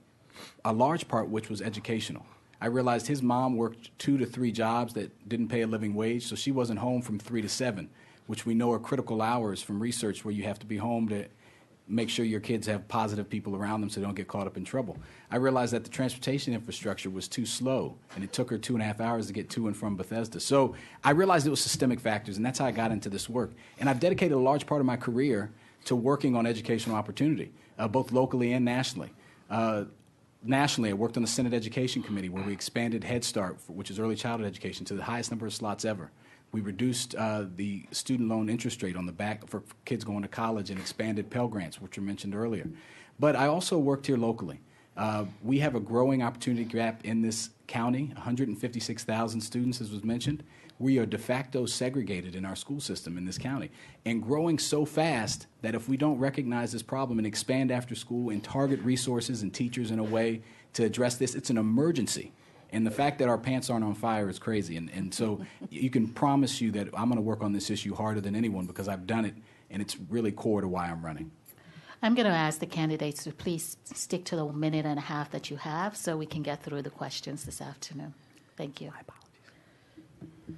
a large part which was educational. I realized his mom worked 2 to 3 jobs that didn't pay a living wage, so she wasn't home from 3 to 7, which we know are critical hours from research where you have to be home to make sure your kids have positive people around them so they don't get caught up in trouble. I realized that the transportation infrastructure was too slow, and it took her 2.5 hours to get to and from Bethesda. So I realized it was systemic factors, and that's how I got into this work. And I've dedicated a large part of my career to working on educational opportunity, both locally and nationally. Nationally, I worked on the Senate Education Committee where we expanded Head Start, which is early childhood education, to the highest number of slots ever. We reduced the student loan interest rate on the back for kids going to college and expanded Pell Grants, which were mentioned earlier. But I also worked here locally. We have a growing opportunity gap in this county, 156,000 students, as was mentioned. We are de facto segregated in our school system in this county and growing so fast that if we don't recognize this problem and expand after school and target resources and teachers in a way to address this, it's an emergency. And the fact that our pants aren't on fire is crazy. And so you can promise you that I'm going to work on this issue harder than anyone because I've done it, and it's really core to why I'm running. I'm going to ask the candidates to please stick to the 1.5 minutes that you have so we can get through the questions this afternoon. Thank you.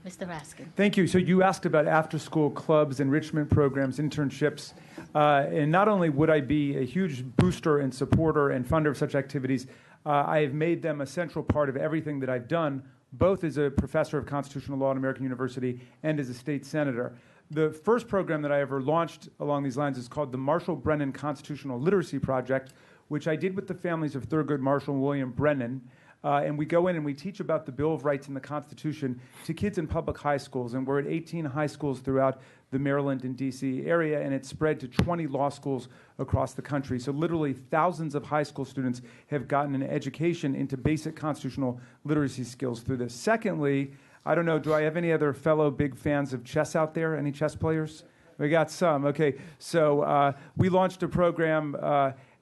Mr. Raskin. Thank you. So you asked about after-school clubs, enrichment programs, internships. And not only would I be a huge booster and supporter and funder of such activities, I have made them a central part of everything that I've done, both as a professor of constitutional law at American University and as a state senator. The first program that I ever launched along these lines is called the Marshall Brennan Constitutional Literacy Project, which I did with the families of Thurgood Marshall and William Brennan. And we go in and we teach about the Bill of Rights and the Constitution to kids in public high schools. And we're at 18 high schools throughout the Maryland and D.C. area, and it's spread to 20 law schools across the country. So literally thousands of high school students have gotten an education into basic constitutional literacy skills through this. Secondly, I don't know, do I have any other fellow big fans of chess out there? Any chess players? We got some. Okay, so we launched a program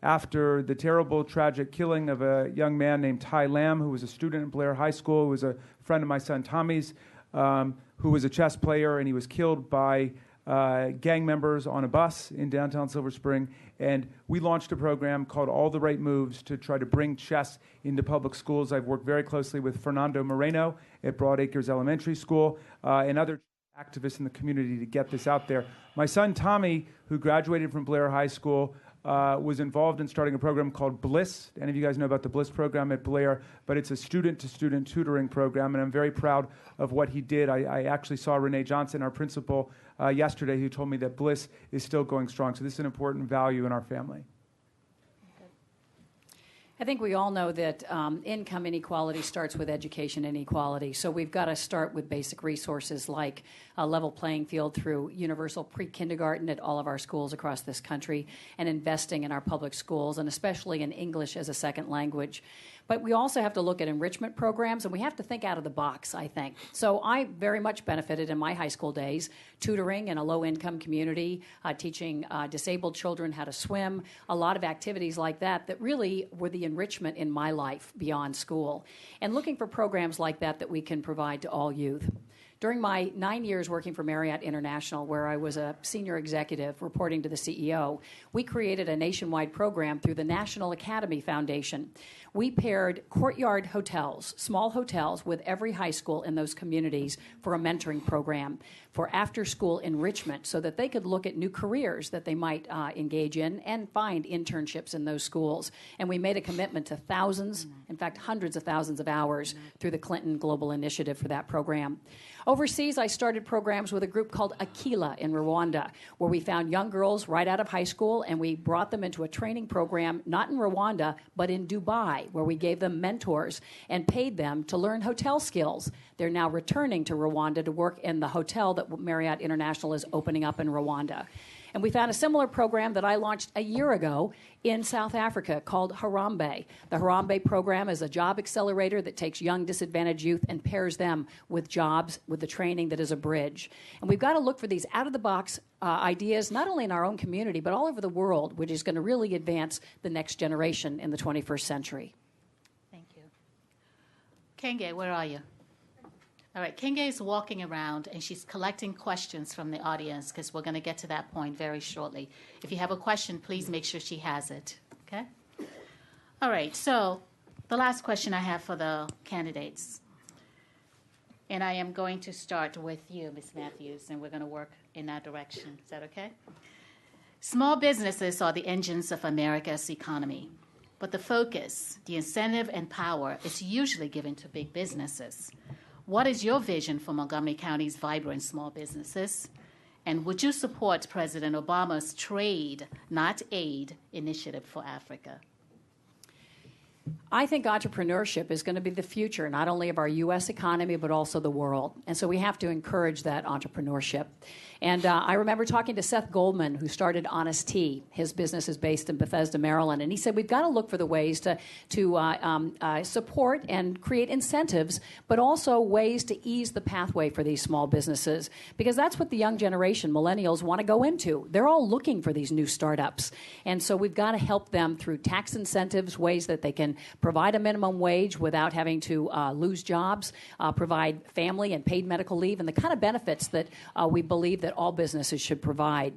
after the terrible, tragic killing of a young man named Ty Lamb, who was a student at Blair High School, who was a friend of my son Tommy's, who was a chess player, and he was killed by gang members on a bus in downtown Silver Spring. And we launched a program called All the Right Moves to try to bring chess into public schools. I've worked very closely with Fernando Moreno at Broad Acres Elementary School and other activists in the community to get this out there. My son Tommy, who graduated from Blair High School, was involved in starting a program called BLISS. Any of you guys know about the BLISS program at Blair? But it's a student-to-student tutoring program, and I'm very proud of what he did. I actually saw Renee Johnson, our principal, yesterday, who told me that BLISS is still going strong. So this is an important value in our family. I think we all know that income inequality starts with education inequality. So we've got to start with basic resources like a level playing field through universal pre-kindergarten at all of our schools across this country and investing in our public schools, and especially in English as a second language. But we also have to look at enrichment programs, and we have to think out of the box, I think. So I very much benefited in my high school days, tutoring in a low-income community, teaching disabled children how to swim, a lot of activities like that that really were the enrichment in my life beyond school. And looking for programs like that we can provide to all youth. During my 9 years working for Marriott International, where I was a senior executive reporting to the CEO, we created a nationwide program through the National Academy Foundation. We paired courtyard hotels, small hotels, with every high school in those communities for a mentoring program for after-school enrichment so that they could look at new careers that they might engage in and find internships in those schools. And we made a commitment to thousands, in fact, hundreds of thousands of hours through the Clinton Global Initiative for that program. Overseas, I started programs with a group called Aquila in Rwanda, where we found young girls right out of high school, and we brought them into a training program, not in Rwanda, but in Dubai, where we gave them mentors and paid them to learn hotel skills. They're now returning to Rwanda to work in the hotel that Marriott International is opening up in Rwanda. And we found a similar program that I launched a year ago in South Africa called Harambe. The Harambe program is a job accelerator that takes young disadvantaged youth and pairs them with jobs, with the training that is a bridge. And we've got to look for these out-of-the-box ideas, not only in our own community, but all over the world, which is going to really advance the next generation in the 21st century. Thank you. Kenge, where are you? All right, Kenge is walking around, and she's collecting questions from the audience, because we're going to get to that point very shortly. If you have a question, please make sure she has it, okay? All right, so the last question I have for the candidates, and I am going to start with you, Ms. Matthews, and we're going to work in that direction. Is that okay? Small businesses are the engines of America's economy, but the focus, the incentive, and power is usually given to big businesses. What is your vision for Montgomery County's vibrant small businesses? And would you support President Obama's Trade, Not Aid initiative for Africa? I think entrepreneurship is going to be the future, not only of our U.S. economy, but also the world. And so we have to encourage that entrepreneurship. And I remember talking to Seth Goldman, who started Honest Tea. His business is based in Bethesda, Maryland. And he said, we've got to look for the ways to support and create incentives, but also ways to ease the pathway for these small businesses. Because that's what the young generation, millennials, want to go into. They're all looking for these new startups. And so we've got to help them through tax incentives, ways that they can provide a minimum wage without having to lose jobs, provide family and paid medical leave, and the kind of benefits that we believe that all businesses should provide.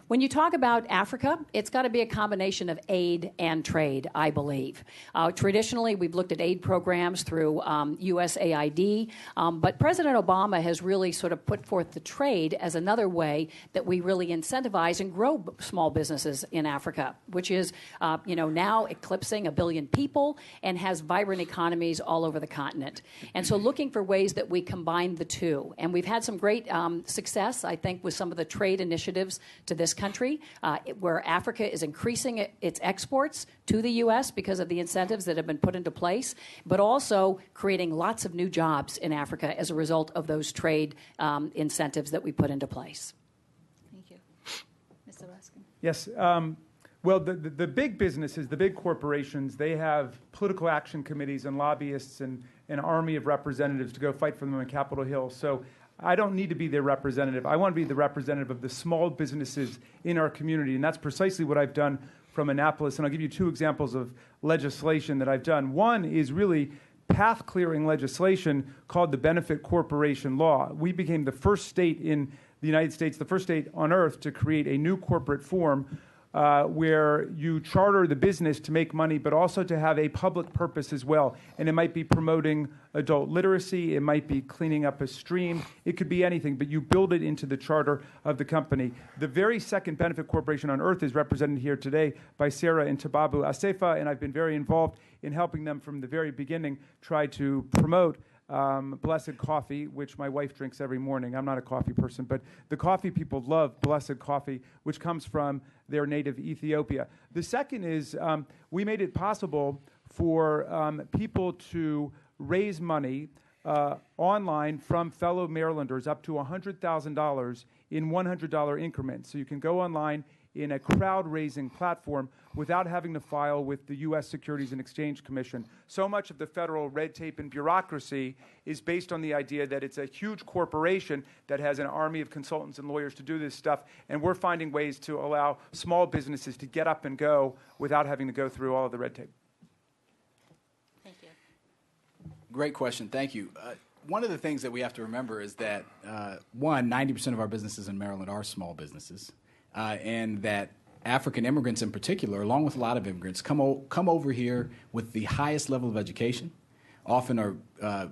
When you talk about Africa, it's got to be a combination of aid and trade, I believe. Traditionally, we've looked at aid programs through USAID, but President Obama has really sort of put forth the trade as another way that we really incentivize and grow small businesses in Africa, which is now eclipsing 1 billion people and has vibrant economies all over the continent. And so looking for ways that we combine the two. And we've had some great success, I think, with some of the trade initiatives to this country, where Africa is increasing its exports to the U.S. because of the incentives that have been put into place, but also creating lots of new jobs in Africa as a result of those trade incentives that we put into place. Thank you. Mr. Raskin. Yes. Well, the big businesses, the big corporations, they have political action committees and lobbyists and an army of representatives to go fight for them on Capitol Hill. So I don't need to be their representative. I want to be the representative of the small businesses in our community, and that's precisely what I've done from Annapolis. And I'll give you 2 examples of legislation that I've done. One is really path-clearing legislation called the Benefit Corporation Law. We became the first state in the United States, the first state on earth to create a new corporate form where you charter the business to make money, but also to have a public purpose as well. And it might be promoting adult literacy. It might be cleaning up a stream. It could be anything, but you build it into the charter of the company. The very second benefit corporation on earth is represented here today by Sarah and Tababu Asefa, and I've been very involved in helping them from the very beginning try to promote Blessed Coffee, which my wife drinks every morning. I'm not a coffee person, but the coffee people love Blessed Coffee, which comes from their native Ethiopia. The second is we made it possible for people to raise money online from fellow Marylanders up to $100,000 in $100 increments. So you can go online in a crowd-raising platform without having to file with the U.S. Securities and Exchange Commission. So much of the federal red tape and bureaucracy is based on the idea that it's a huge corporation that has an army of consultants and lawyers to do this stuff, and we're finding ways to allow small businesses to get up and go without having to go through all of the red tape. Thank you. Great question. Thank you. One of the things that we have to remember is that, 90% of our businesses in Maryland are small businesses. And that African immigrants in particular, along with a lot of immigrants, come over here with the highest level of education, often are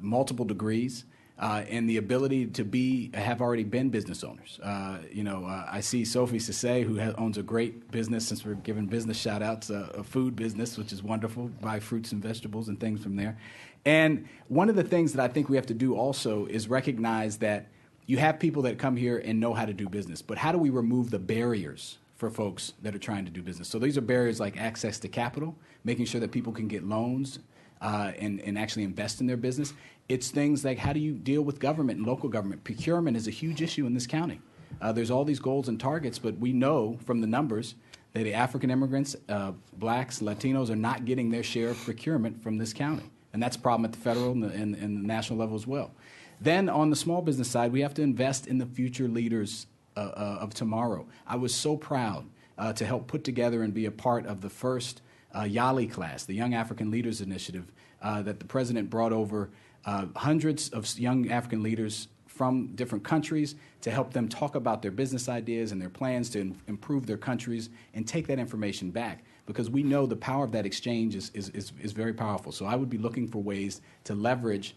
multiple degrees, and the ability to have already been business owners. I see Sophie Sisse, who owns a great business, since we're giving business shout-outs, a food business, which is wonderful, buy fruits and vegetables and things from there. And one of the things that I think we have to do also is recognize that you have people that come here and know how to do business, but how do we remove the barriers for folks that are trying to do business? So these are barriers like access to capital, making sure that people can get loans and actually invest in their business. It's things like, how do you deal with government and local government? Procurement is a huge issue in this county. There's all these goals and targets, but we know from the numbers that the African immigrants, blacks, Latinos are not getting their share of procurement from this county. And that's a problem at the federal and the national level as well. Then on the small business side, we have to invest in the future leaders of tomorrow. I was so proud to help put together and be a part of the first YALI class, the Young African Leaders Initiative, that the president brought over hundreds of young African leaders from different countries to help them talk about their business ideas and their plans to improve their countries and take that information back, because we know the power of that exchange is very powerful. So I would be looking for ways to leverage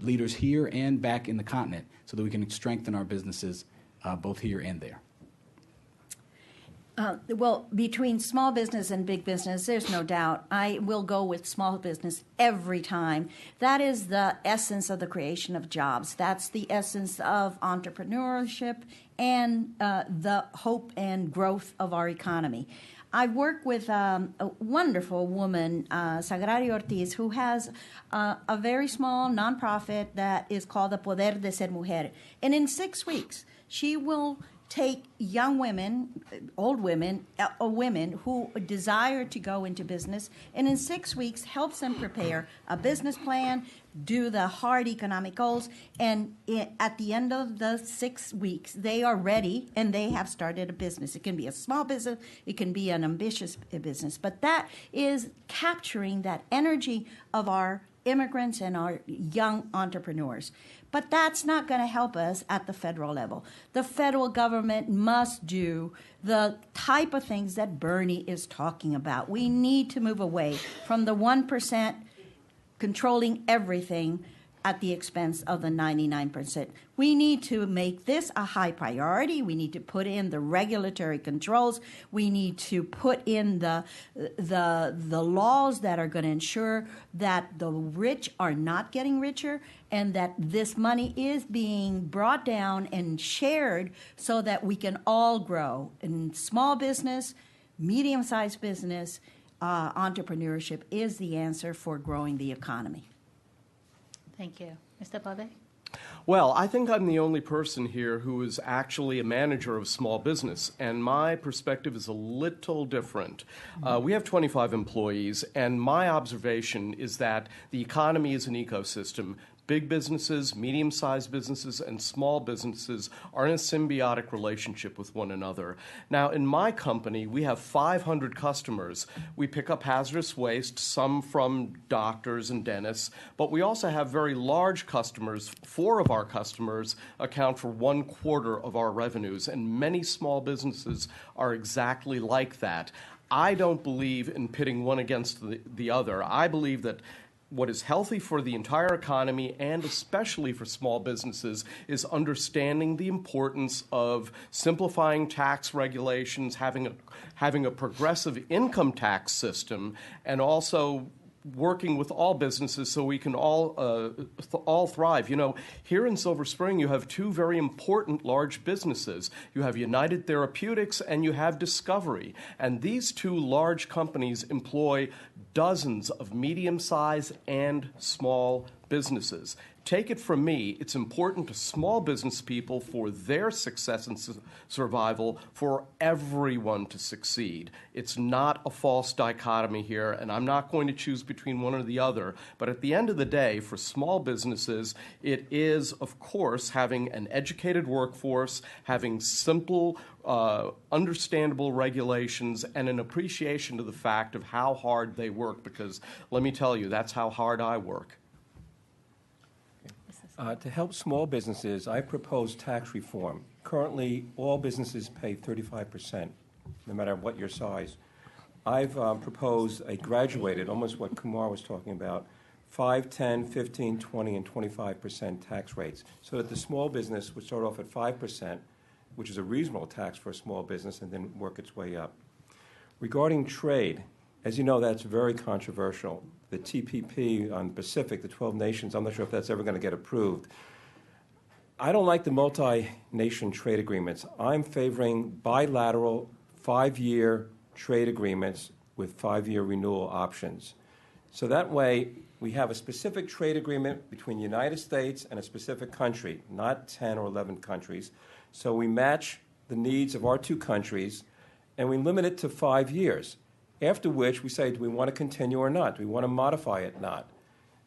leaders here and back in the continent so that we can strengthen our businesses both here and there. Well, between small business and big business, there's no doubt. I will go with small business every time. That is the essence of the creation of jobs. That's the essence of entrepreneurship and the hope and growth of our economy. I work with a wonderful woman, Sagrario Ortiz, who has a very small nonprofit that is called the Poder de Ser Mujer. And in 6 weeks, she will take young women, old women, women who desire to go into business, and in 6 weeks helps them prepare a business plan, do the hard economic goals, and at the end of the 6 weeks, they are ready and they have started a business. It can be a small business, it can be an ambitious business, but that is capturing that energy of our immigrants and our young entrepreneurs. But that's not going to help us at the federal level. The federal government must do the type of things that Bernie is talking about. We need to move away from the 1% controlling everything at the expense of the 99%. We need to make this a high priority. We need to put in the regulatory controls. We need to put in the laws that are going to ensure that the rich are not getting richer and that this money is being brought down and shared so that we can all grow. In small business, medium-sized business, entrepreneurship is the answer for growing the economy. Thank you. Mr. Barve? Well, I think I'm the only person here who is actually a manager of small business, and my perspective is a little different. We have 25 employees, and my observation is that the economy is an ecosystem. Big businesses, medium-sized businesses, and small businesses are in a symbiotic relationship with one another. Now, in my company, we have 500 customers. We pick up hazardous waste, some from doctors and dentists, but we also have very large customers. 4 of our customers account for 1/4 of our revenues, and many small businesses are exactly like that. I don't believe in pitting one against the other. I believe that what is healthy for the entire economy, and especially for small businesses, is understanding the importance of simplifying tax regulations, having a progressive income tax system, and also working with all businesses so we can all thrive. You know, here in Silver Spring, you have 2 very important large businesses. You have United Therapeutics and you have Discovery. And these 2 large companies employ dozens of medium-sized and small businesses. Take it from me, it's important to small business people for their success and survival, for everyone to succeed. It's not a false dichotomy here, and I'm not going to choose between one or the other. But at the end of the day, for small businesses, it is, of course, having an educated workforce, having simple, understandable regulations, and an appreciation of the fact of how hard they work, because let me tell you, that's how hard I work. To help small businesses, I propose tax reform. Currently, all businesses pay 35%, no matter what your size. I've proposed a graduated, almost what Kumar was talking about, 5, 10, 15, 20, and 25% tax rates, so that the small business would start off at 5%, which is a reasonable tax for a small business, and then work its way up. Regarding trade, as you know, that's very controversial. The TPP on Pacific, the 12 nations, I'm not sure if that's ever going to get approved. I don't like the multi-nation trade agreements. I'm favoring bilateral 5-year trade agreements with 5-year renewal options. So that way, we have a specific trade agreement between the United States and a specific country, not 10 or 11 countries, So we match the needs of our two countries, and we limit it to 5 years, after which we say, do we want to continue or not? Do we want to modify it or not?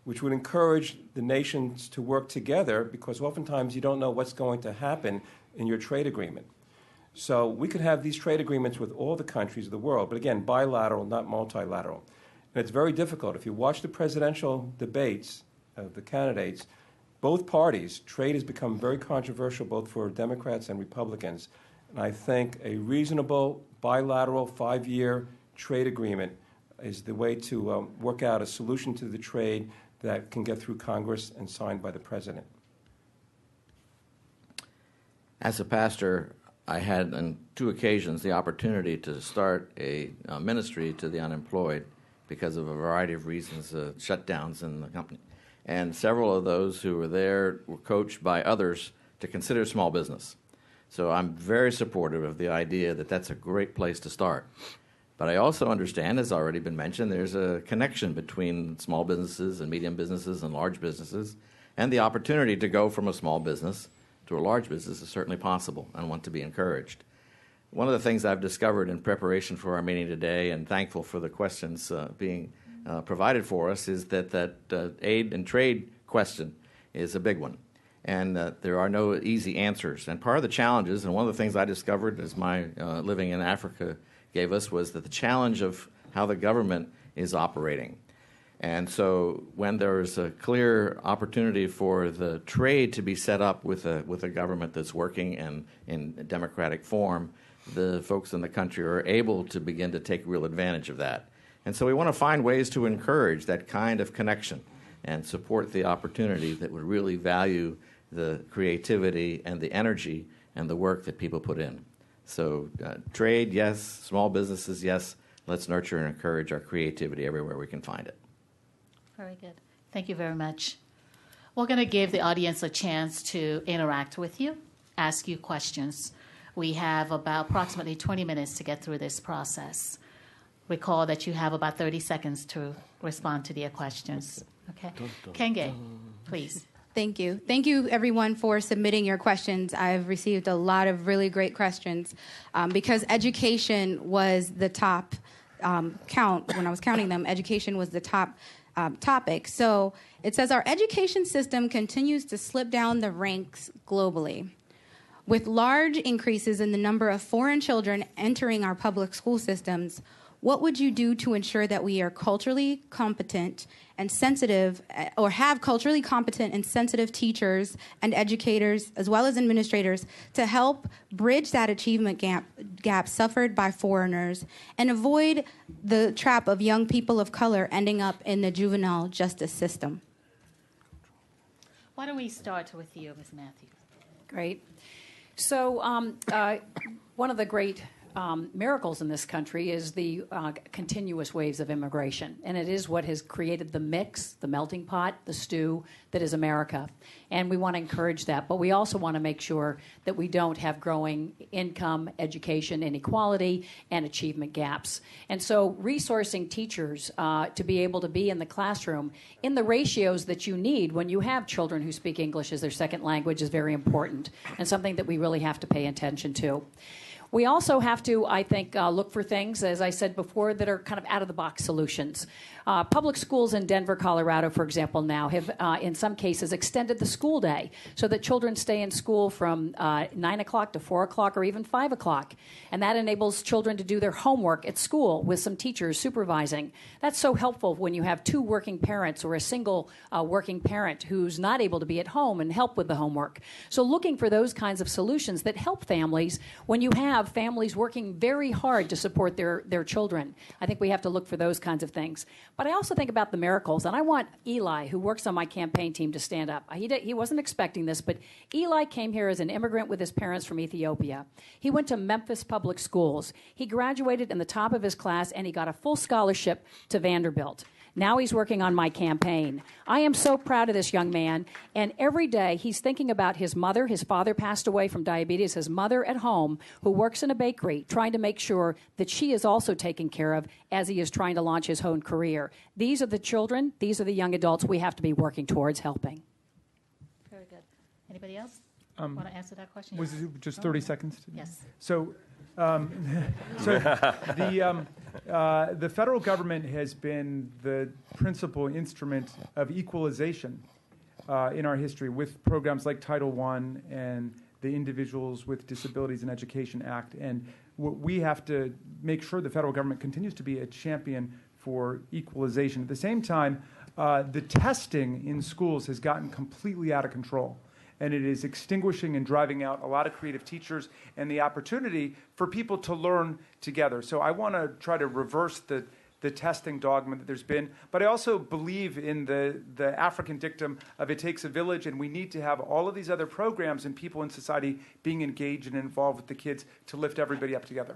Which would encourage the nations to work together, because oftentimes you don't know what's going to happen in your trade agreement. So we could have these trade agreements with all the countries of the world, but again, bilateral, not multilateral. And it's very difficult. If you watch the presidential debates of the candidates, both parties, trade has become very controversial both for Democrats and Republicans. And I think a reasonable bilateral 5-year trade agreement is the way to work out a solution to the trade that can get through Congress and signed by the president. As a pastor, I had on 2 occasions the opportunity to start a ministry to the unemployed because of a variety of reasons, shutdowns in the company. And several of those who were there were coached by others to consider small business. So I'm very supportive of the idea that that's a great place to start. But I also understand, as already been mentioned, there's a connection between small businesses and medium businesses and large businesses, and the opportunity to go from a small business to a large business is certainly possible and want to be encouraged. One of the things I've discovered in preparation for our meeting today, and thankful for the questions being provided for us, is that aid and trade question is a big one. And there are no easy answers. And part of the challenges, and one of the things I discovered as my living in Africa gave us, was that the challenge of how the government is operating. And so when there is a clear opportunity for the trade to be set up with a government that's working in a democratic form, the folks in the country are able to begin to take real advantage of that. And so we want to find ways to encourage that kind of connection and support the opportunity that would really value the creativity and the energy and the work that people put in. So trade, yes. Small businesses, yes. Let's nurture and encourage our creativity everywhere we can find it. Very good. Thank you very much. We're going to give the audience a chance to interact with you, ask you questions. We have about approximately 20 minutes to get through this process. Recall that you have about 30 seconds to respond to their questions. Okay. Kenge, please. Thank you. Thank you, everyone, for submitting your questions. I've received a lot of really great questions because education was the top count. When I was counting them, education was the top topic. So it says our education system continues to slip down the ranks globally. With large increases in the number of foreign children entering our public school systems, what would you do to ensure that we are culturally competent and sensitive, or have culturally competent and sensitive teachers and educators, as well as administrators, to help bridge that achievement gap suffered by foreigners and avoid the trap of young people of color ending up in the juvenile justice system? Why don't we start with you, Ms. Matthews? Great. So one of the great miracles in this country is the continuous waves of immigration. And it is what has created the mix, the melting pot, the stew that is America. And we want to encourage that. But we also want to make sure that we don't have growing income, education inequality, and achievement gaps. And so resourcing teachers to be able to be in the classroom in the ratios that you need when you have children who speak English as their second language is very important, and something that we really have to pay attention to. We also have to, I think, look for things, as I said before, that are kind of out-of-the-box solutions. Public schools in Denver, Colorado, for example, now have, in some cases, extended the school day so that children stay in school from 9 o'clock to 4 o'clock or even 5 o'clock. And that enables children to do their homework at school with some teachers supervising. That's so helpful when you have 2 working parents or a single working parent who's not able to be at home and help with the homework. So looking for those kinds of solutions that help families when you have families working very hard to support their children. I think we have to look for those kinds of things. But I also think about the miracles, and I want Eli, who works on my campaign team, to stand up. He wasn't expecting this, but Eli came here as an immigrant with his parents from Ethiopia. He went to Memphis Public Schools. He graduated in the top of his class, and he got a full scholarship to Vanderbilt. Now he's working on my campaign. I am so proud of this young man, and every day he's thinking about his mother. His father passed away from diabetes. His mother at home, who works in a bakery, trying to make sure that she is also taken care of as he is trying to launch his own career. These are the children. These are the young adults we have to be working towards helping. Very good. Anybody else? Want to answer that question? Was Yes. it just 30 seconds? Yes. So, the federal government has been the principal instrument of equalization in our history with programs like Title I and the Individuals with Disabilities in Education Act. And we have to make sure the federal government continues to be a champion for equalization. At the same time, the testing in schools has gotten completely out of control. And it is extinguishing and driving out a lot of creative teachers and the opportunity for people to learn together. So I want to try to reverse the testing dogma that there's been. But I also believe in the African dictum of it takes a village, and we need to have all of these other programs and people in society being engaged and involved with the kids to lift everybody up together.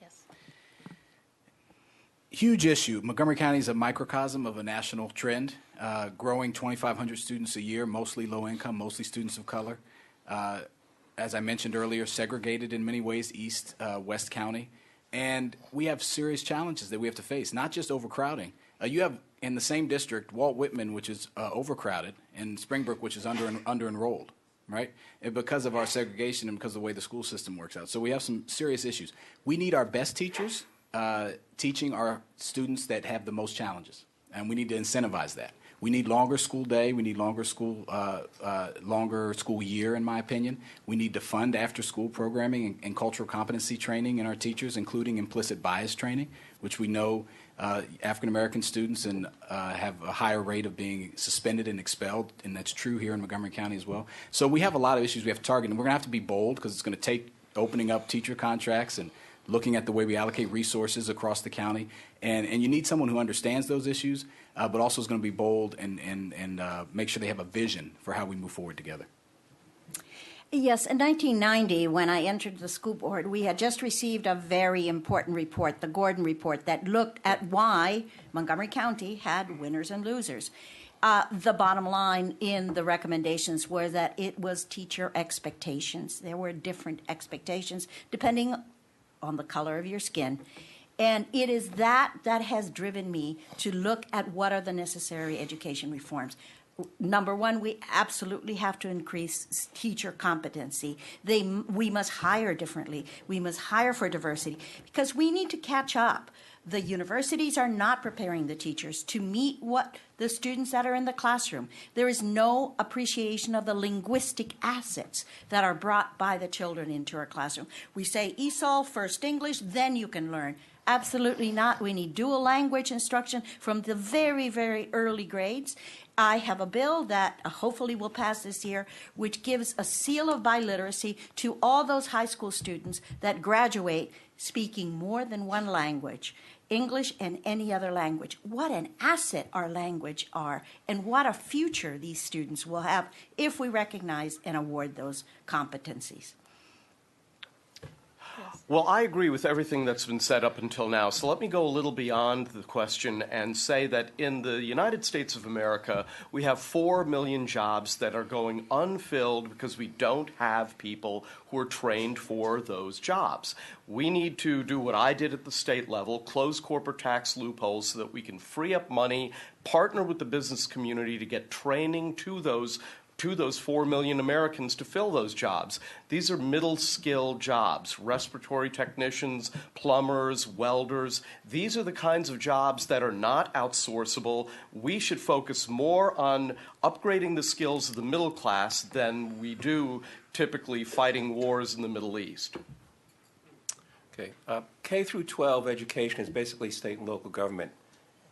Yes. Huge issue. Montgomery County is a microcosm of a national trend, growing 2,500 students a year, mostly low income, mostly students of color. As I mentioned earlier, segregated in many ways, East, West County. And we have serious challenges that we have to face, not just overcrowding. You have in the same district, Walt Whitman, which is overcrowded, and Springbrook, which is under-enrolled, right? And because of our segregation and because of the way the school system works out. So we have some serious issues. We need our best teachers teaching our students that have the most challenges, and we need to incentivize that. We need longer school day. We need longer school year, in my opinion. We need to fund after-school programming and cultural competency training in our teachers, including implicit bias training, which we know African-American students have a higher rate of being suspended and expelled, and that's true here in Montgomery County as well. So we have a lot of issues we have to target, and we're going to have to be bold because it's going to take opening up teacher contracts and looking at the way we allocate resources across the county. And you need someone who understands those issues, but also is going to be bold and make sure they have a vision for how we move forward together. Yes, in 1990, when I entered the school board, we had just received a very important report, the Gordon Report, that looked at why Montgomery County had winners and losers. The bottom line in the recommendations were that it was teacher expectations. There were different expectations depending on the color of your skin. And it is that has driven me to look at what are the necessary education reforms. Number one, we absolutely have to increase teacher competency. We must hire differently. We must hire for diversity because we need to catch up. The universities are not preparing the teachers to meet what the students that are in the classroom. There is no appreciation of the linguistic assets that are brought by the children into our classroom. We say ESOL, first English, then you can learn. Absolutely not. We need dual language instruction from the very, very early grades. I have a bill that hopefully will pass this year, which gives a seal of biliteracy to all those high school students that graduate speaking more than one language, English and any other language. What an asset our language are, and what a future these students will have if we recognize and award those competencies. Well, I agree with everything that's been said up until now. So let me go a little beyond the question and say that in the United States of America, we have 4 million jobs that are going unfilled because we don't have people who are trained for those jobs. We need to do what I did at the state level, close corporate tax loopholes so that we can free up money, partner with the business community to get training to those 4 million Americans to fill those jobs. These are middle-skill jobs, respiratory technicians, plumbers, welders. These are the kinds of jobs that are not outsourceable. We should focus more on upgrading the skills of the middle class than we do typically fighting wars in the Middle East. Okay. K through 12 education is basically state and local government.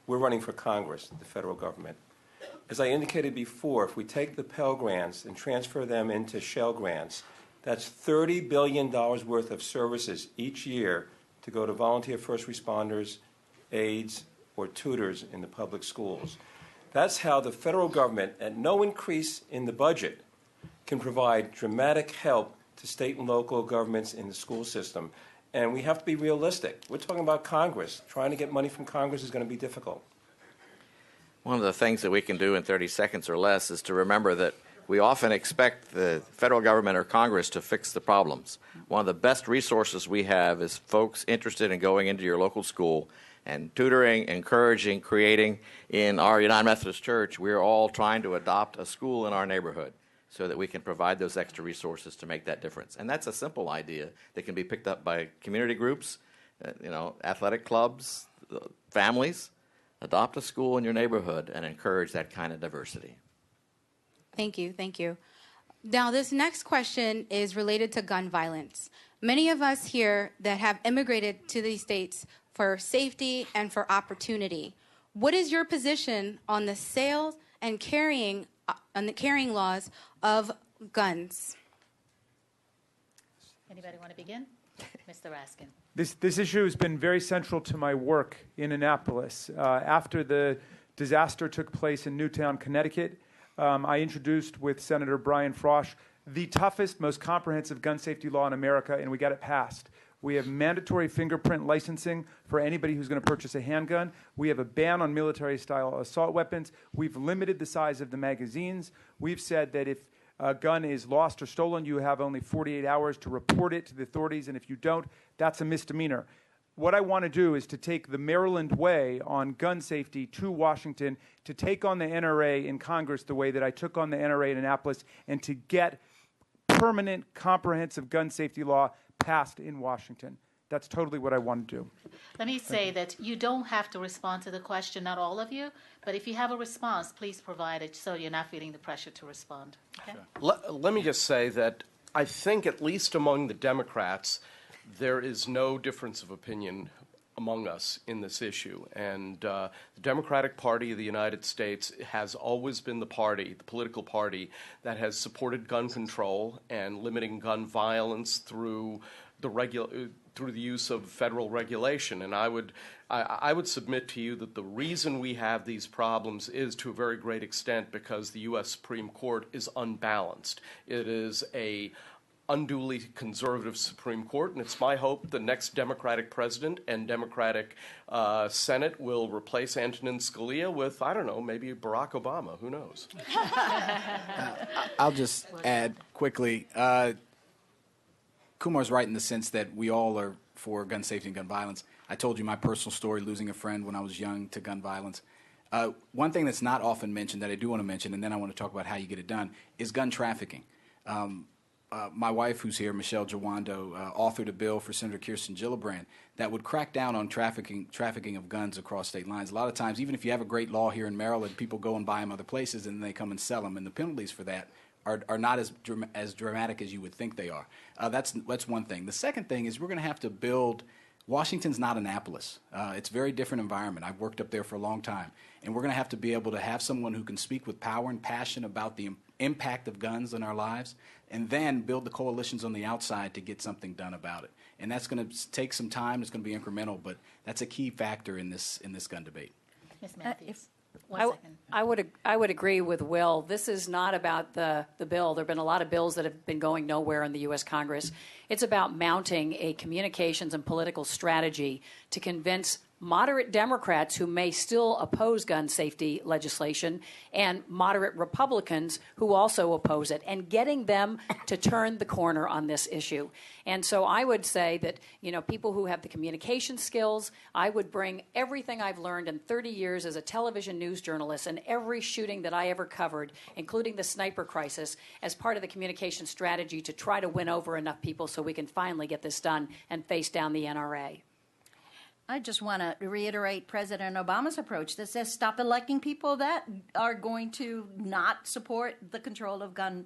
We're running for Congress, the federal government. As I indicated before, if we take the Pell Grants and transfer them into Shell Grants, that's $30 billion worth of services each year to go to volunteer first responders, aides, or tutors in the public schools. That's how the federal government, at no increase in the budget, can provide dramatic help to state and local governments in the school system. And we have to be realistic. We're talking about Congress. Trying to get money from Congress is going to be difficult. One of the things that we can do in 30 seconds or less is to remember that we often expect the federal government or Congress to fix the problems. One of the best resources we have is folks interested in going into your local school and tutoring, encouraging, creating. In our United Methodist Church, we're all trying to adopt a school in our neighborhood. so that we can provide those extra resources to make that difference. And that's a simple idea that can be picked up by community groups, athletic clubs, families. Adopt a school in your neighborhood and encourage that kind of diversity. Thank you. Thank you. Now, this next question is related to gun violence. Many of us here that have immigrated to these states for safety and for opportunity. What is your position on the sales and carrying laws of guns? Anybody want to begin? Mr. Raskin. This issue has been very central to my work in Annapolis. After the disaster took place in Newtown, Connecticut, I introduced with Senator Brian Frosch the toughest, most comprehensive gun safety law in America, and we got it passed. We have mandatory fingerprint licensing for anybody who's going to purchase a handgun. We have a ban on military-style assault weapons. We've limited the size of the magazines. We've said that if a gun is lost or stolen, you have only 48 hours to report it to the authorities, and if you don't, that's a misdemeanor. What I want to do is to take the Maryland way on gun safety to Washington, to take on the NRA in Congress the way that I took on the NRA in Annapolis, and to get permanent, comprehensive gun safety law passed in Washington. That's totally what I want to do. Let me say that you don't have to respond to the question, not all of you, but if you have a response, please provide it so you're not feeling the pressure to respond. Okay? Let me just say that I think, at least among the Democrats, there is no difference of opinion among us in this issue. And the Democratic Party of the United States has always been the political party, that has supported gun control and limiting gun violence through the use of federal regulation. And I would submit to you that the reason we have these problems is, to a very great extent, because the U.S. Supreme Court is unbalanced. It is a unduly conservative Supreme Court, and it's my hope the next Democratic president and Democratic Senate will replace Antonin Scalia with, I don't know, maybe Barack Obama. Who knows? I'll just add quickly. Kumar's right in the sense that we all are for gun safety and gun violence. I told you my personal story, losing a friend when I was young to gun violence. One thing that's not often mentioned that I do want to mention, and then I want to talk about how you get it done, is gun trafficking. My wife, who's here, Michelle Jawando, authored a bill for Senator Kirsten Gillibrand that would crack down on trafficking of guns across state lines. A lot of times, even if you have a great law here in Maryland, people go and buy them other places, and then they come and sell them, and the penalties for that are not as dramatic as you would think they are. That's one thing. The second thing is we're going to have to build. Washington's not Annapolis. It's a very different environment. I've worked up there for a long time, and we're going to have to be able to have someone who can speak with power and passion about the impact of guns in our lives, and then build the coalitions on the outside to get something done about it. And that's going to take some time. It's going to be incremental, but that's a key factor in this gun debate. Ms. Matthews. I would agree with Will. This is not about the bill. There have been a lot of bills that have been going nowhere in the U.S. Congress. It's about mounting a communications and political strategy to convince moderate Democrats who may still oppose gun safety legislation and moderate Republicans who also oppose it, and getting them to turn the corner on this issue. And so I would say that, people who have the communication skills, I would bring everything I've learned in 30 years as a television news journalist and every shooting that I ever covered, including the sniper crisis, as part of the communication strategy to try to win over enough people so we can finally get this done and face down the NRA. I just want to reiterate President Obama's approach that says stop electing people that are going to not support the control of gun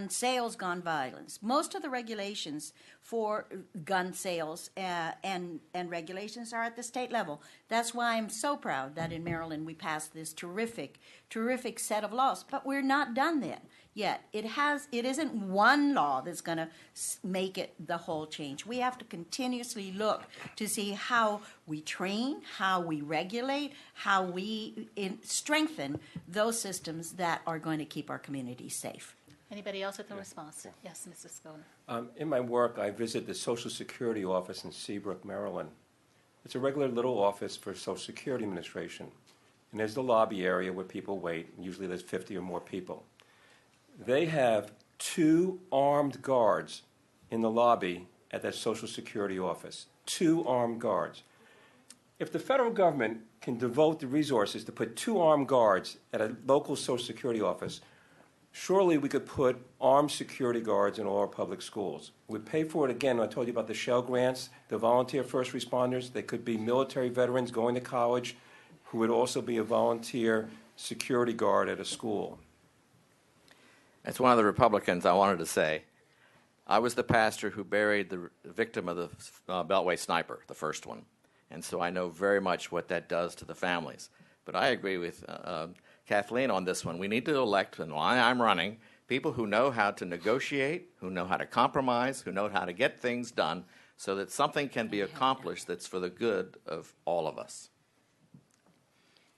sales, gun violence. Most of the regulations for gun sales and regulations are at the state level. That's why I'm so proud that in Maryland we passed this terrific set of laws. But we're not done yet. It isn't one law that's going to make it the whole change. We have to continuously look to see how we train, how we regulate, how we strengthen those systems that are going to keep our communities safe. Anybody else with a response? Yes, Mr. Scona. In my work, I visit the Social Security office in Seabrook, Maryland. It's a regular little office for Social Security Administration. And there's the lobby area where people wait. Usually there's 50 or more people. They have 2 armed guards in the lobby at that Social Security office. 2 armed guards. If the federal government can devote the resources to put 2 armed guards at a local Social Security office, surely we could put armed security guards in all our public schools. We'd pay for it again. I told you about the Shell grants, the volunteer first responders. They could be military veterans going to college who would also be a volunteer security guard at a school. As one of the Republicans, I wanted to say, I was the pastor who buried the victim of the Beltway sniper, the first one. And so I know very much what that does to the families. But I agree with Kathleen on this one. We need to elect, and why I'm running, people who know how to negotiate, who know how to compromise, who know how to get things done so that something can be accomplished that's for the good of all of us.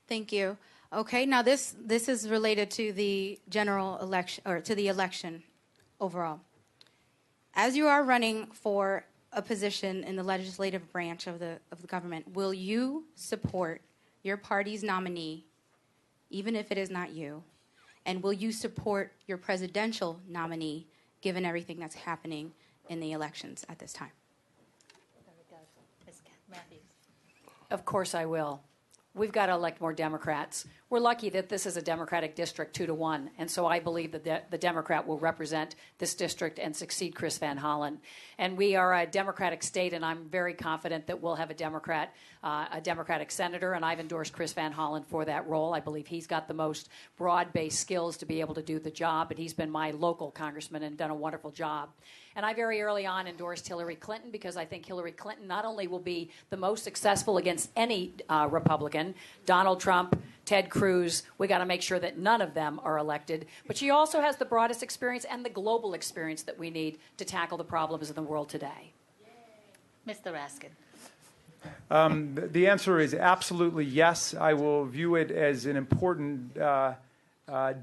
Thank you. Okay, now this is related to the general election, or to the election overall. As you are running for a position in the legislative branch of the government, will you support your party's nominee, even if it is not you? And will you support your presidential nominee, given everything that's happening in the elections at this time? Of course I will. We've got to elect more Democrats. We're lucky that this is a Democratic district 2-1, and so I believe that the Democrat will represent this district and succeed Chris Van Hollen. And we are a Democratic state, and I'm very confident that we'll have a Democratic senator, and I've endorsed Chris Van Hollen for that role. I believe he's got the most broad-based skills to be able to do the job, and he's been my local congressman and done a wonderful job. And I very early on endorsed Hillary Clinton because I think Hillary Clinton not only will be the most successful against any Republican, Donald Trump, Ted Cruz, we got to make sure that none of them are elected. But she also has the broadest experience and the global experience that we need to tackle the problems in the world today. Mr. Raskin. The answer is absolutely yes. I will view it as an important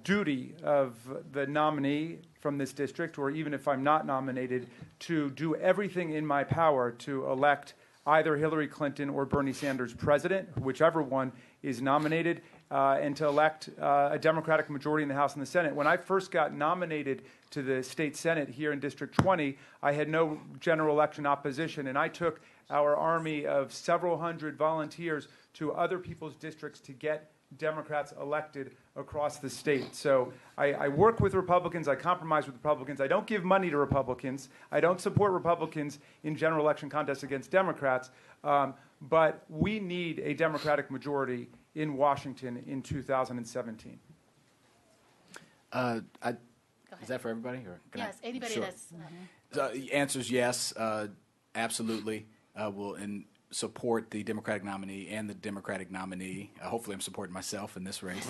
duty of the nominee from this district, or even if I'm not nominated, to do everything in my power to elect either Hillary Clinton or Bernie Sanders president, whichever one is nominated, and to elect a Democratic majority in the House and the Senate. When I first got nominated to the state Senate here in District 20, I had no general election opposition, and I took our army of several hundred volunteers to other people's districts to get Democrats elected across the state. So I work with Republicans, I compromise with Republicans, I don't give money to Republicans, I don't support Republicans in general election contests against Democrats, but we need a Democratic majority in Washington in 2017. Is that for everybody? Or can Yes, anybody Sure. that's... The answer is yes, absolutely. Will support the Democratic nominee and the Democratic nominee. Hopefully I'm supporting myself in this race.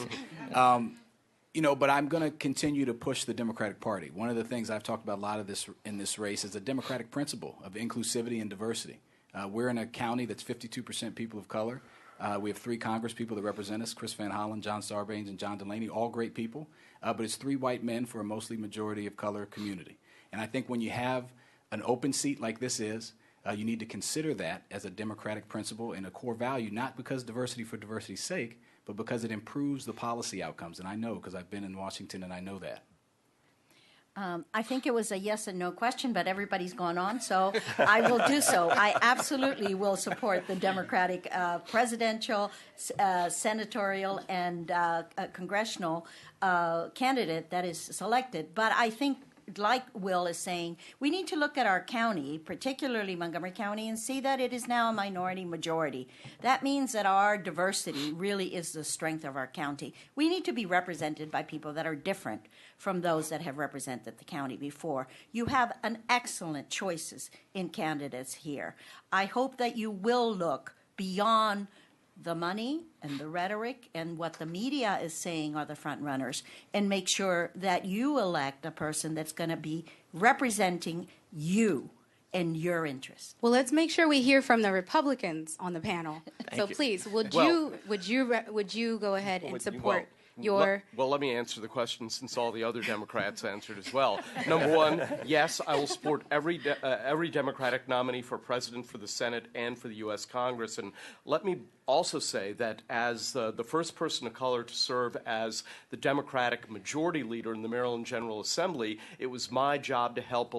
But I'm going to continue to push the Democratic Party. One of the things I've talked about a lot of this in this race is a democratic principle of inclusivity and diversity. We're in a county that's 52% people of color. We have 3 Congress people that represent us, Chris Van Hollen, John Sarbanes, and John Delaney, all great people. But it's 3 white men for a mostly majority of color community. And I think when you have an open seat like this is, you need to consider that as a democratic principle and a core value, not because diversity for diversity's sake, but because it improves the policy outcomes. And I know because I've been in Washington and I know that. I think it was a yes and no question, but everybody's gone on, so I will do so. I absolutely will support the Democratic presidential, senatorial, and congressional candidate that is selected. But I think, like Will is saying, we need to look at our county, particularly Montgomery County, and see that it is now a minority majority. That means that our diversity really is the strength of our county. We need to be represented by people that are different from those that have represented the county before. You have an excellent choices in candidates here. I hope that you will look beyond the money and the rhetoric and what the media is saying are the front runners, and make sure that you elect a person that's going to be representing you and your interests. Well, let's make sure we hear from the Republicans on the panel. So please, would you go ahead and support your... Well, let me answer the question since all the other Democrats answered as well. Number one, yes, I will support every Democratic nominee for president, for the Senate, and for the U.S. Congress. And let me also say that as the first person of color to serve as the Democratic majority leader in the Maryland General Assembly, it was my job to help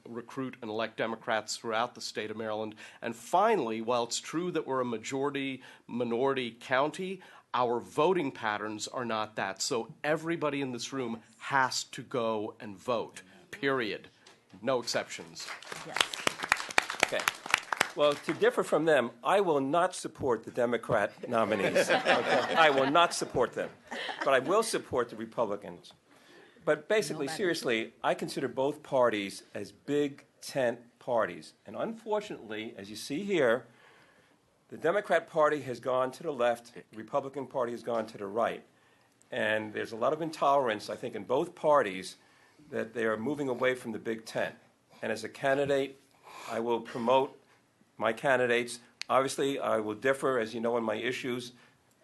recruit and elect Democrats throughout the state of Maryland. And finally, while it's true that we're a majority-minority county, Our voting patterns are not that. So everybody in this room has to go and vote, period. No exceptions. Yes. Okay. Well, to differ from them, I will not support the Democrat nominees. Okay? I will not support them. But I will support the Republicans. But basically, seriously, I consider both parties as big tent parties. And unfortunately, as you see here, the Democrat Party has gone to the left, the Republican Party has gone to the right. And there's a lot of intolerance, I think, in both parties that they are moving away from the big tent. And as a candidate, I will promote my candidates. Obviously, I will differ, as you know, on my issues.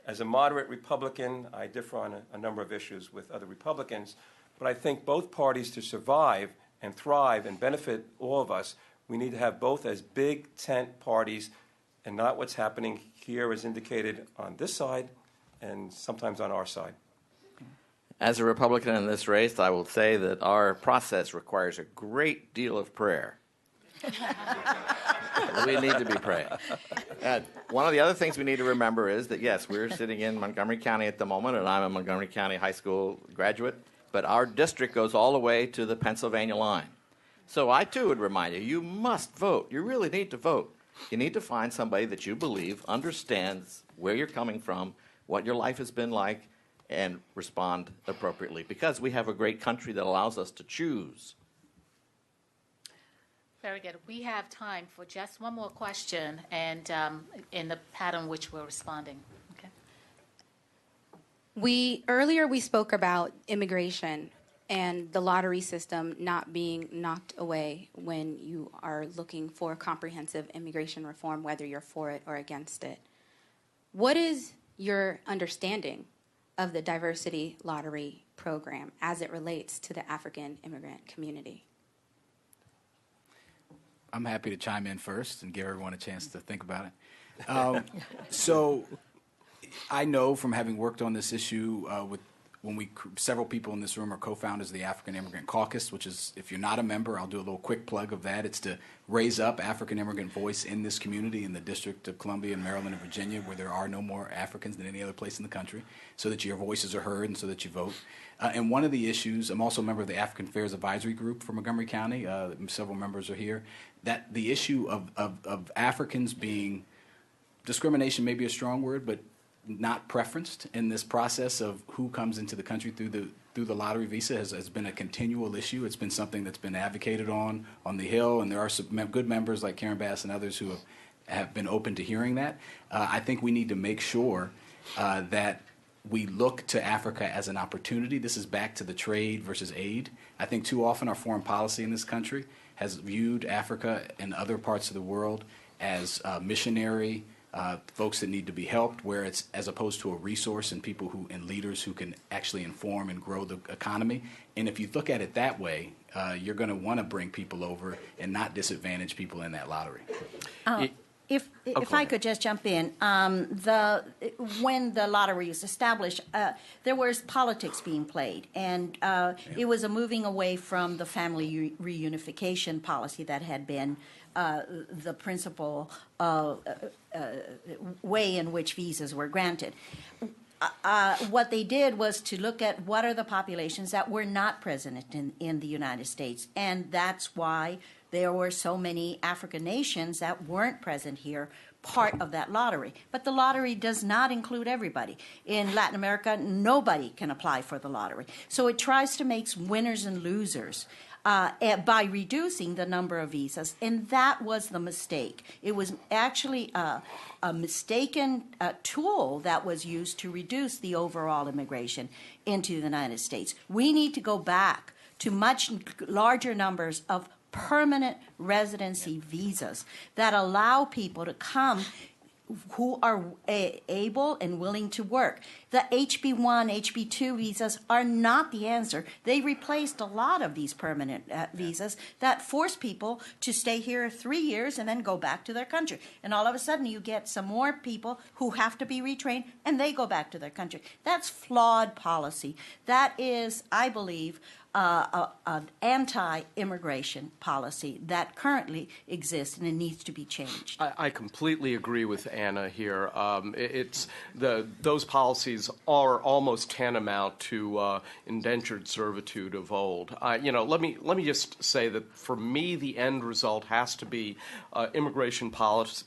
As a moderate Republican, I differ on a number of issues with other Republicans. But I think both parties, to survive and thrive and benefit all of us, we need to have both as big tent parties and not what's happening here as indicated on this side and sometimes on our side. As a Republican in this race, I will say that our process requires a great deal of prayer. We need to be praying. One of the other things we need to remember is that, yes, we're sitting in Montgomery County at the moment, and I'm a Montgomery County high school graduate, but our district goes all the way to the Pennsylvania line. So I, too, would remind you, you must vote. You really need to vote. You need to find somebody that you believe understands where you're coming from, what your life has been like, and respond appropriately, because we have a great country that allows us to choose. Very good. We have time for just one more question, and in the pattern which we're responding. Okay. Earlier we spoke about immigration and the lottery system not being knocked away when you are looking for comprehensive immigration reform, whether you're for it or against it. What is your understanding of the diversity lottery program as it relates to the African immigrant community? I'm happy to chime in first and give everyone a chance to think about it. So I know from having worked on this issue several people in this room are co-founders of the African Immigrant Caucus, which is, if you're not a member, I'll do a little quick plug of that. It's to raise up African immigrant voice in this community in the District of Columbia and Maryland and Virginia, where there are no more Africans than any other place in the country, so that your voices are heard and so that you vote. And one of the issues, I'm also a member of the African Affairs Advisory Group for Montgomery County. Several members are here. That the issue of Africans being, discrimination may be a strong word, but not preferenced in this process of who comes into the country through the lottery visa has been a continual issue. It's been something that's been advocated on the Hill, and there are some good members like Karen Bass and others who have been open to hearing that. I think we need to make sure that we look to Africa as an opportunity. This is back to the trade versus aid. I think too often our foreign policy in this country has viewed Africa and other parts of the world as missionary, folks that need to be helped, where it's as opposed to a resource and people and leaders who can actually inform and grow the economy. And if you look at it that way, you're going to want to bring people over and not disadvantage people in that lottery. If I could just jump in, when the lottery was established, there was politics being played, and it was a moving away from the family reunification policy that had been the principal way in which visas were granted. What they did was to look at what are the populations that were not present in the United States, and that's why there were so many African nations that weren't present here, part of that lottery. But the lottery does not include everybody. In Latin America, nobody can apply for the lottery. So it tries to make winners and losers by reducing the number of visas, and that was the mistake. It was actually a mistaken tool that was used to reduce the overall immigration into the United States. We need to go back to much larger numbers of permanent residency visas that allow people to come who are able and willing to work. The HB1, HB2 visas are not the answer. They replaced a lot of these permanent visas that force people to stay here 3 years and then go back to their country. And all of a sudden you get some more people who have to be retrained and they go back to their country. That's flawed policy. That is, I believe, an anti-immigration policy that currently exists, and it needs to be changed. I completely agree with Anna here. Those policies are almost tantamount to indentured servitude of old. Let me just say that for me, the end result has to be immigration policies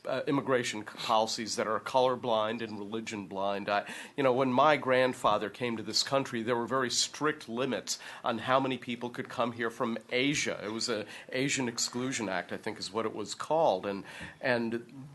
that are colorblind and religion blind. When my grandfather came to this country, there were very strict limits on how many people could come here from Asia. It was an Asian Exclusion Act, I think is what it was called, and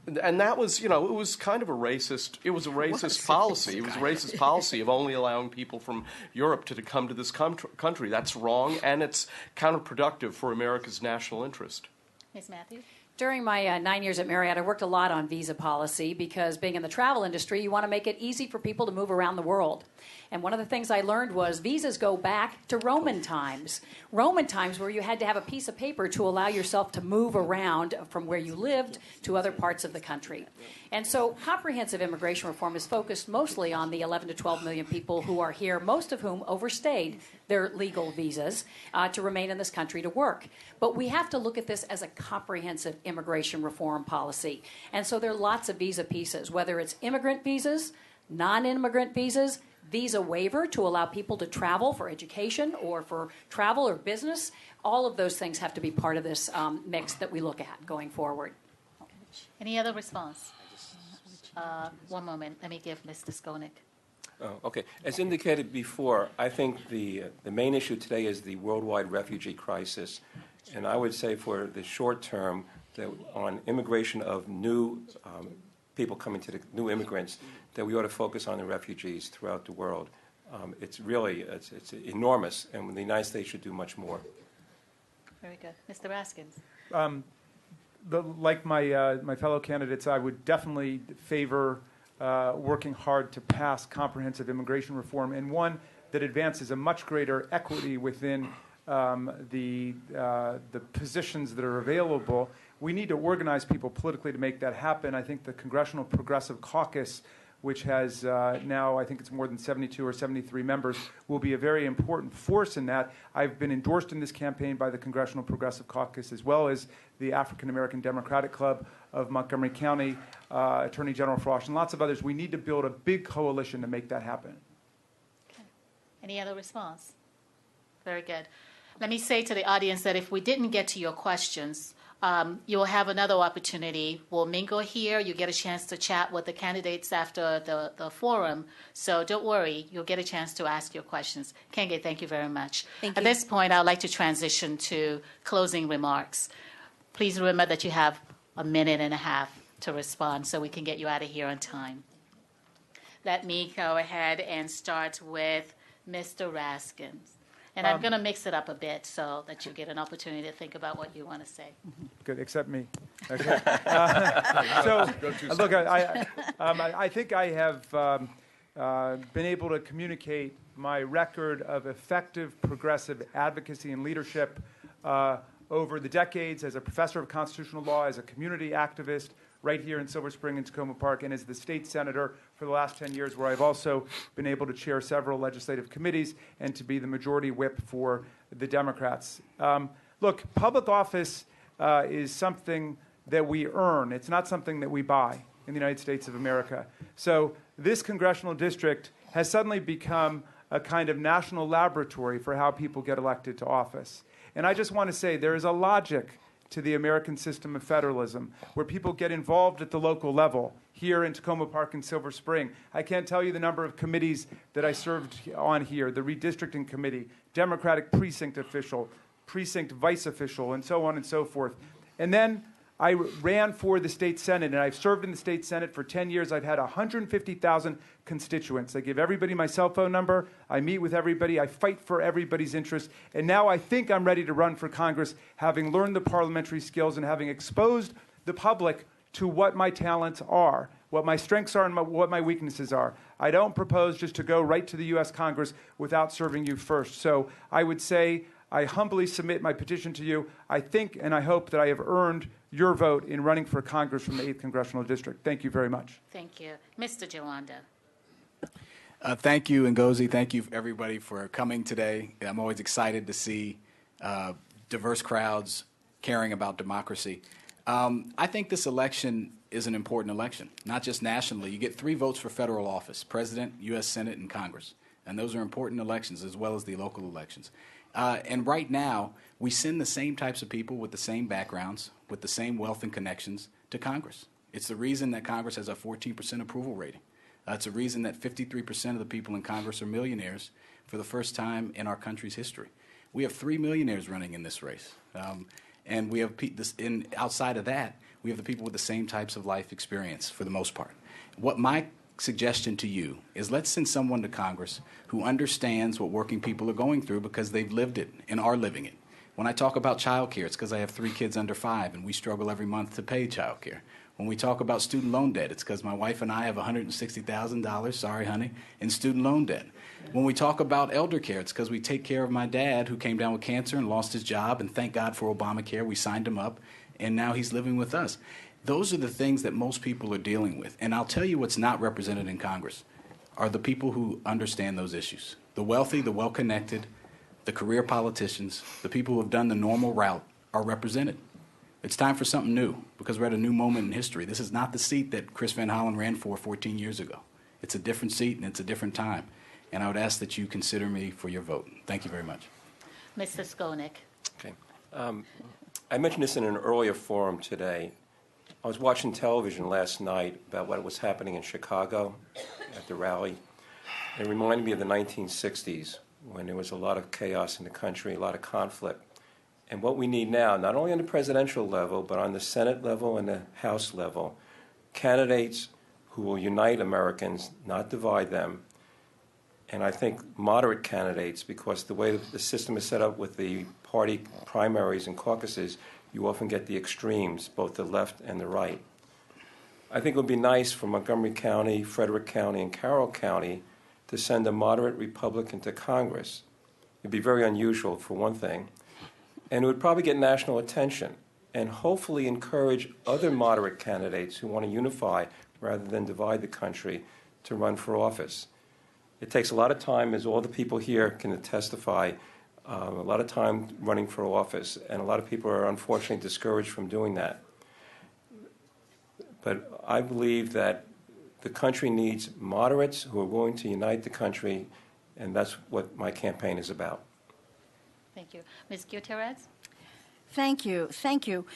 that was, it was kind of a racist. It was a racist policy. It was a racist policy of only allowing people from Europe to come to this country. That's wrong, and it's counterproductive for America's national interest. Ms. Matthews? During my 9 years at Marriott, I worked a lot on visa policy because being in the travel industry, you want to make it easy for people to move around the world. And one of the things I learned was visas go back to Roman times where you had to have a piece of paper to allow yourself to move around from where you lived to other parts of the country. And so comprehensive immigration reform is focused mostly on the 11 to 12 million people who are here, most of whom overstayed their legal visas to remain in this country to work. But we have to look at this as a comprehensive immigration reform policy. And so there are lots of visa pieces, whether it's immigrant visas, non-immigrant visas, visa waiver to allow people to travel for education or for travel or business. All of those things have to be part of this mix that we look at going forward. Any other response? One moment. Let me give Mr. Skonik. Oh, okay. As indicated before, I think the main issue today is the worldwide refugee crisis. And I would say for the short term, that on immigration of new people coming to the new immigrants, that we ought to focus on the refugees throughout the world. It's enormous, and the United States should do much more. Very good. Mr. Raskins. Like my fellow candidates, I would definitely favor working hard to pass comprehensive immigration reform, and one that advances a much greater equity within the positions that are available. We need to organize people politically to make that happen. I think the Congressional Progressive Caucus, which has now, I think it's more than 72 or 73 members, will be a very important force in that. I've been endorsed in this campaign by the Congressional Progressive Caucus as well as the African American Democratic Club of Montgomery County, Attorney General Frost, and lots of others. We need to build a big coalition to make that happen. Okay. Any other response? Very good. Let me say to the audience that if we didn't get to your questions, you'll have another opportunity. We'll mingle here. You get a chance to chat with the candidates after the forum. So don't worry. You'll get a chance to ask your questions. Kenge, thank you very much. Thank At you. this point, I'd like to transition to closing remarks. Please remember that you have a minute and a half to respond so we can get you out of here on time. Let me go ahead and start with Mr. Raskins. And I'm going to mix it up a bit so that you get an opportunity to think about what you want to say. Good, except me. Okay. So, look, I think I have been able to communicate my record of effective progressive advocacy and leadership over the decades as a professor of constitutional law, as a community activist right here in Silver Spring and Tacoma Park, and as the state senator for the last 10 years, where I've also been able to chair several legislative committees and to be the majority whip for the Democrats. Look, public office is something that we earn. It's not something that we buy in the United States of America. So this congressional district has suddenly become a kind of national laboratory for how people get elected to office. And I just want to say there is a logic to the American system of federalism, where people get involved at the local level, here in Tacoma Park and Silver Spring. I can't tell you the number of committees that I served on here, the redistricting committee, Democratic precinct official, precinct vice official, and so on and so forth. And then I ran for the state senate, and I've served in the state senate for 10 years. I've had 150,000 constituents. I give everybody my cell phone number. I meet with everybody. I fight for everybody's interest. And now I think I'm ready to run for Congress, having learned the parliamentary skills and having exposed the public to what my talents are, what my strengths are, and what my weaknesses are. I don't propose just to go right to the U.S. Congress without serving you first. So I would say I humbly submit my petition to you. I think and I hope that I have earned your vote in running for Congress from the 8th Congressional District. Thank you very much. Thank you. Mr. Jawanda. Thank you, Ngozi. Thank you, everybody, for coming today. I'm always excited to see diverse crowds caring about democracy. I think this election is an important election, not just nationally. You get 3 votes for federal office, President, U.S. Senate, and Congress. And those are important elections as well as the local elections. And right now, we send the same types of people with the same backgrounds, with the same wealth and connections to Congress. It's the reason that Congress has a 14% approval rating. It's a reason that 53% of the people in Congress are millionaires for the first time in our country's history. We have 3 millionaires running in this race. And we have outside of that, we have the people with the same types of life experience for the most part. What my suggestion to you is let's send someone to Congress who understands what working people are going through because they've lived it and are living it. When I talk about child care, it's because I have 3 kids under 5 and we struggle every month to pay child care. When we talk about student loan debt, it's because my wife and I have $160,000, sorry honey, in student loan debt. When we talk about elder care, it's because we take care of my dad who came down with cancer and lost his job, and thank God for Obamacare, we signed him up, and now he's living with us. Those are the things that most people are dealing with. And I'll tell you what's not represented in Congress are the people who understand those issues. The wealthy, the well-connected, the career politicians, the people who have done the normal route are represented. It's time for something new because we're at a new moment in history. This is not the seat that Chris Van Hollen ran for 14 years ago. It's a different seat and it's a different time. And I would ask that you consider me for your vote. Thank you very much. Mr. Skolnick. Okay. I mentioned this in an earlier forum today. I was watching television last night about what was happening in Chicago at the rally. It reminded me of the 1960s when there was a lot of chaos in the country, a lot of conflict. And what we need now, not only on the presidential level, but on the Senate level and the House level, candidates who will unite Americans, not divide them. And I think moderate candidates, because the way the system is set up with the party primaries and caucuses, you often get the extremes, both the left and the right. I think it would be nice for Montgomery County, Frederick County, and Carroll County to send a moderate Republican to Congress. It'd be very unusual, for one thing. And it would probably get national attention and hopefully encourage other moderate candidates who want to unify rather than divide the country to run for office. It takes a lot of time, as all the people here can testify, a lot of time running for office, and a lot of people are unfortunately discouraged from doing that. But I believe that the country needs moderates who are willing to unite the country, and that's what my campaign is about. Thank you. Ms. Gutierrez? Thank you. Thank you.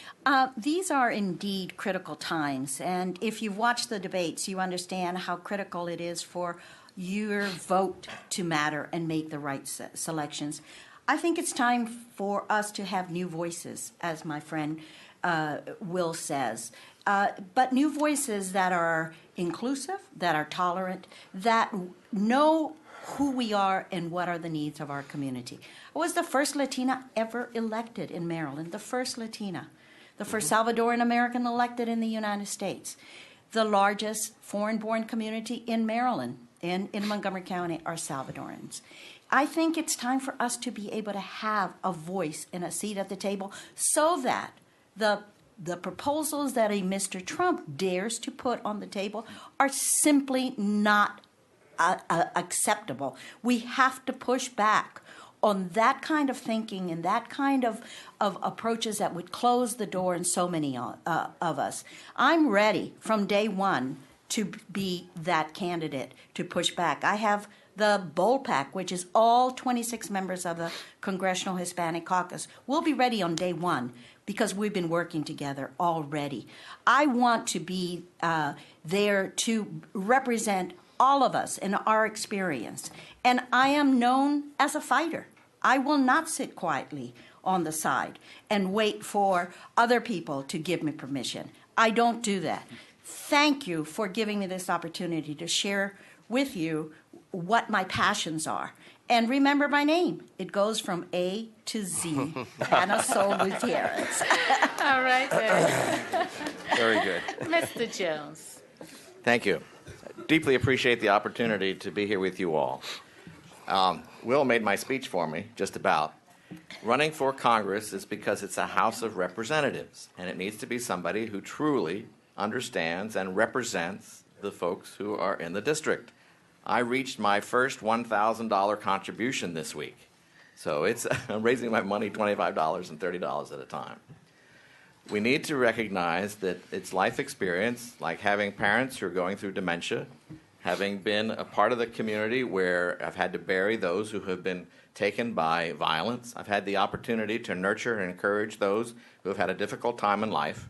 These are indeed critical times, and if you've watched the debates, you understand how critical it is for your vote to matter and make the right selections. I think it's time for us to have new voices, as my friend Will says, but new voices that are inclusive, that are tolerant, that know who we are and what are the needs of our community. I was the first Latina ever elected in Maryland, the first Latina, the first Salvadoran American elected in the United States. The largest foreign-born community in Maryland and in Montgomery County are Salvadorans. I think it's time for us to be able to have a voice and a seat at the table so that the proposals that a Mr. Trump dares to put on the table are simply not acceptable. We have to push back on that kind of thinking and that kind of approaches that would close the door in so many of us. I'm ready from day one to be that candidate to push back. I have the Bold Pack, which is all 26 members of the Congressional Hispanic Caucus. We'll be ready on day one because we've been working together already. I want to be there to represent all of us in our experience. And I am known as a fighter. I will not sit quietly on the side and wait for other people to give me permission. I don't do that. Thank you for giving me this opportunity to share with you what my passions are. And remember my name. It goes from A to Z. Anna Sol Gutierrez. All right, then. Very good. Mr. Jones. Thank you. Deeply appreciate the opportunity to be here with you all. Will made my speech for me, just about. Running for Congress is because it's a House of Representatives, and it needs to be somebody who truly understands and represents the folks who are in the district. I reached my first $1,000 contribution this week. So I'm raising my money $25 and $30 at a time. We need to recognize that it's life experience, like having parents who are going through dementia, having been a part of the community where I've had to bury those who have been taken by violence. I've had the opportunity to nurture and encourage those who have had a difficult time in life.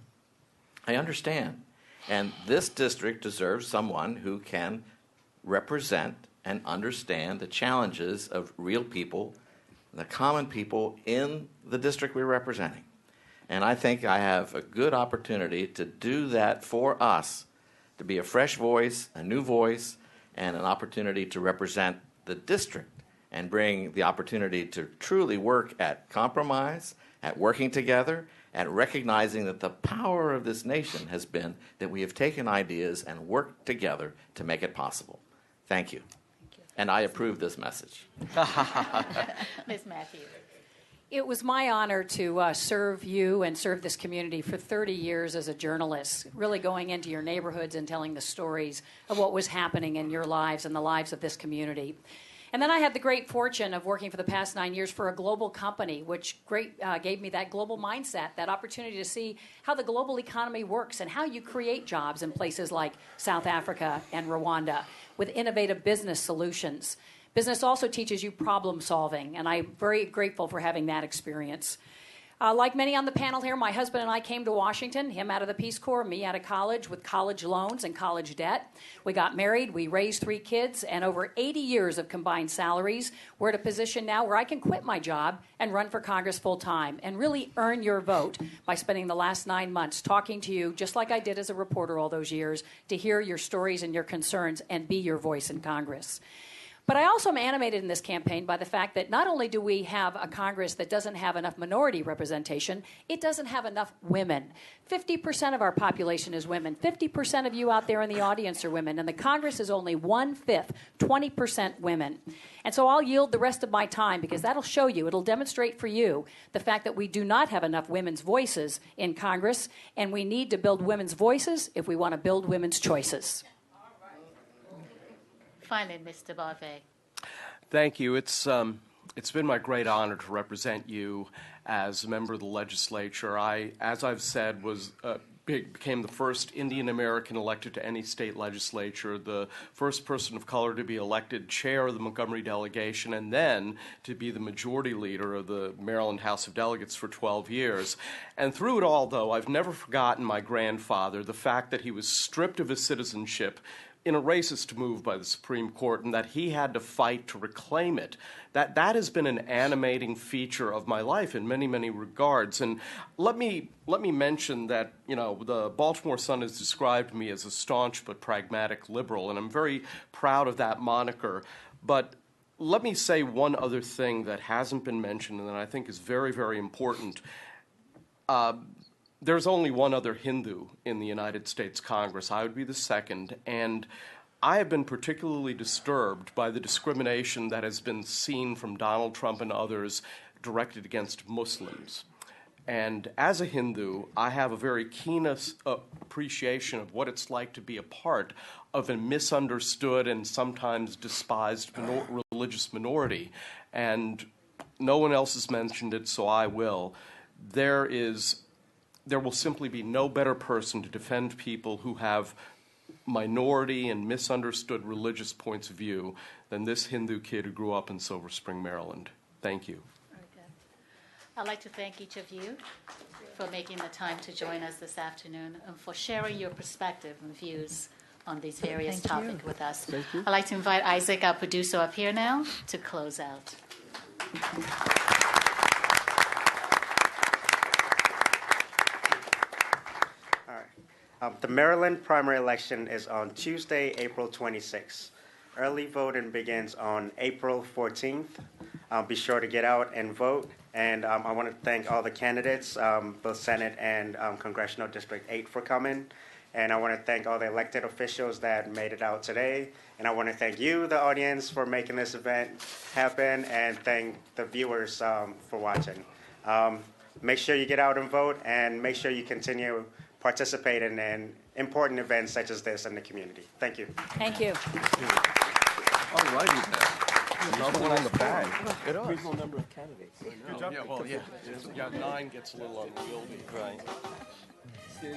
I understand. And this district deserves someone who can represent and understand the challenges of real people, the common people in the district we're representing. And I think I have a good opportunity to do that for us, to be a fresh voice, a new voice, and an opportunity to represent the district and bring the opportunity to truly work at compromise, at working together, at recognizing that the power of this nation has been that we have taken ideas and worked together to make it possible. Thank you. And I approve this message. Ms. Matthews. It was my honor to serve you and serve this community for 30 years as a journalist, really going into your neighborhoods and telling the stories of what was happening in your lives and the lives of this community. And then I had the great fortune of working for the past 9 years for a global company, which gave me that global mindset, that opportunity to see how the global economy works and how you create jobs in places like South Africa and Rwanda with innovative business solutions. Business also teaches you problem solving, and I'm very grateful for having that experience. Like many on the panel here, my husband and I came to Washington, him out of the Peace Corps, me out of college with college loans and college debt. We got married, we raised 3 kids, and over 80 years of combined salaries, we're at a position now where I can quit my job and run for Congress full time and really earn your vote by spending the last 9 months talking to you, just like I did as a reporter all those years, to hear your stories and your concerns and be your voice in Congress. But I also am animated in this campaign by the fact that not only do we have a Congress that doesn't have enough minority representation, it doesn't have enough women. 50% of our population is women. 50% of you out there in the audience are women, and the Congress is only 1/5, 20% women. And so I'll yield the rest of my time because that'll show you, it'll demonstrate for you the fact that we do not have enough women's voices in Congress, and we need to build women's voices if we want to build women's choices. Finally, Mr. Barve. Thank you. It's been my great honor to represent you as a member of the legislature. I, as I've said, became the first Indian American elected to any state legislature, the first person of color to be elected chair of the Montgomery delegation, and then to be the majority leader of the Maryland House of Delegates for 12 years. And through it all, though, I've never forgotten my grandfather, the fact that he was stripped of his citizenship in a racist move by the Supreme Court, and that he had to fight to reclaim it. That has been an animating feature of my life in many, many regards. And let me mention that, the Baltimore Sun has described me as a staunch but pragmatic liberal, and I'm very proud of that moniker. But let me say one other thing that hasn't been mentioned and that I think is very, very important. There's only one other Hindu in the United States Congress. I would be the second. And I have been particularly disturbed by the discrimination that has been seen from Donald Trump and others directed against Muslims. And as a Hindu, I have a very keen appreciation of what it's like to be a part of a misunderstood and sometimes despised religious minority. And no one else has mentioned it, so I will. There will simply be no better person to defend people who have minority and misunderstood religious points of view than this Hindu kid who grew up in Silver Spring, Maryland. Thank you. Very good. I'd like to thank each of you for making the time to join us this afternoon and for sharing your perspective and views on these various topics with us. Thank you. I'd like to invite Isaac, our producer, up here now to close out. The Maryland primary election is on Tuesday, April 26th. Early voting begins on April 14th. Be sure to get out and vote. And I want to thank all the candidates, both Senate and Congressional District 8 for coming. And I want to thank all the elected officials that made it out today. And I want to thank you, the audience, for making this event happen, and thank the viewers for watching. Make sure you get out and vote, and make sure you continue participating in important events such as this in the community. Thank you. Thank you. All righty then. Another one in the bag. It is. Reasonable number of candidates. Good job. Yeah, well, yeah. Yeah, 9 gets a little unwieldy. Right. See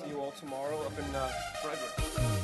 you all tomorrow up in Frederick.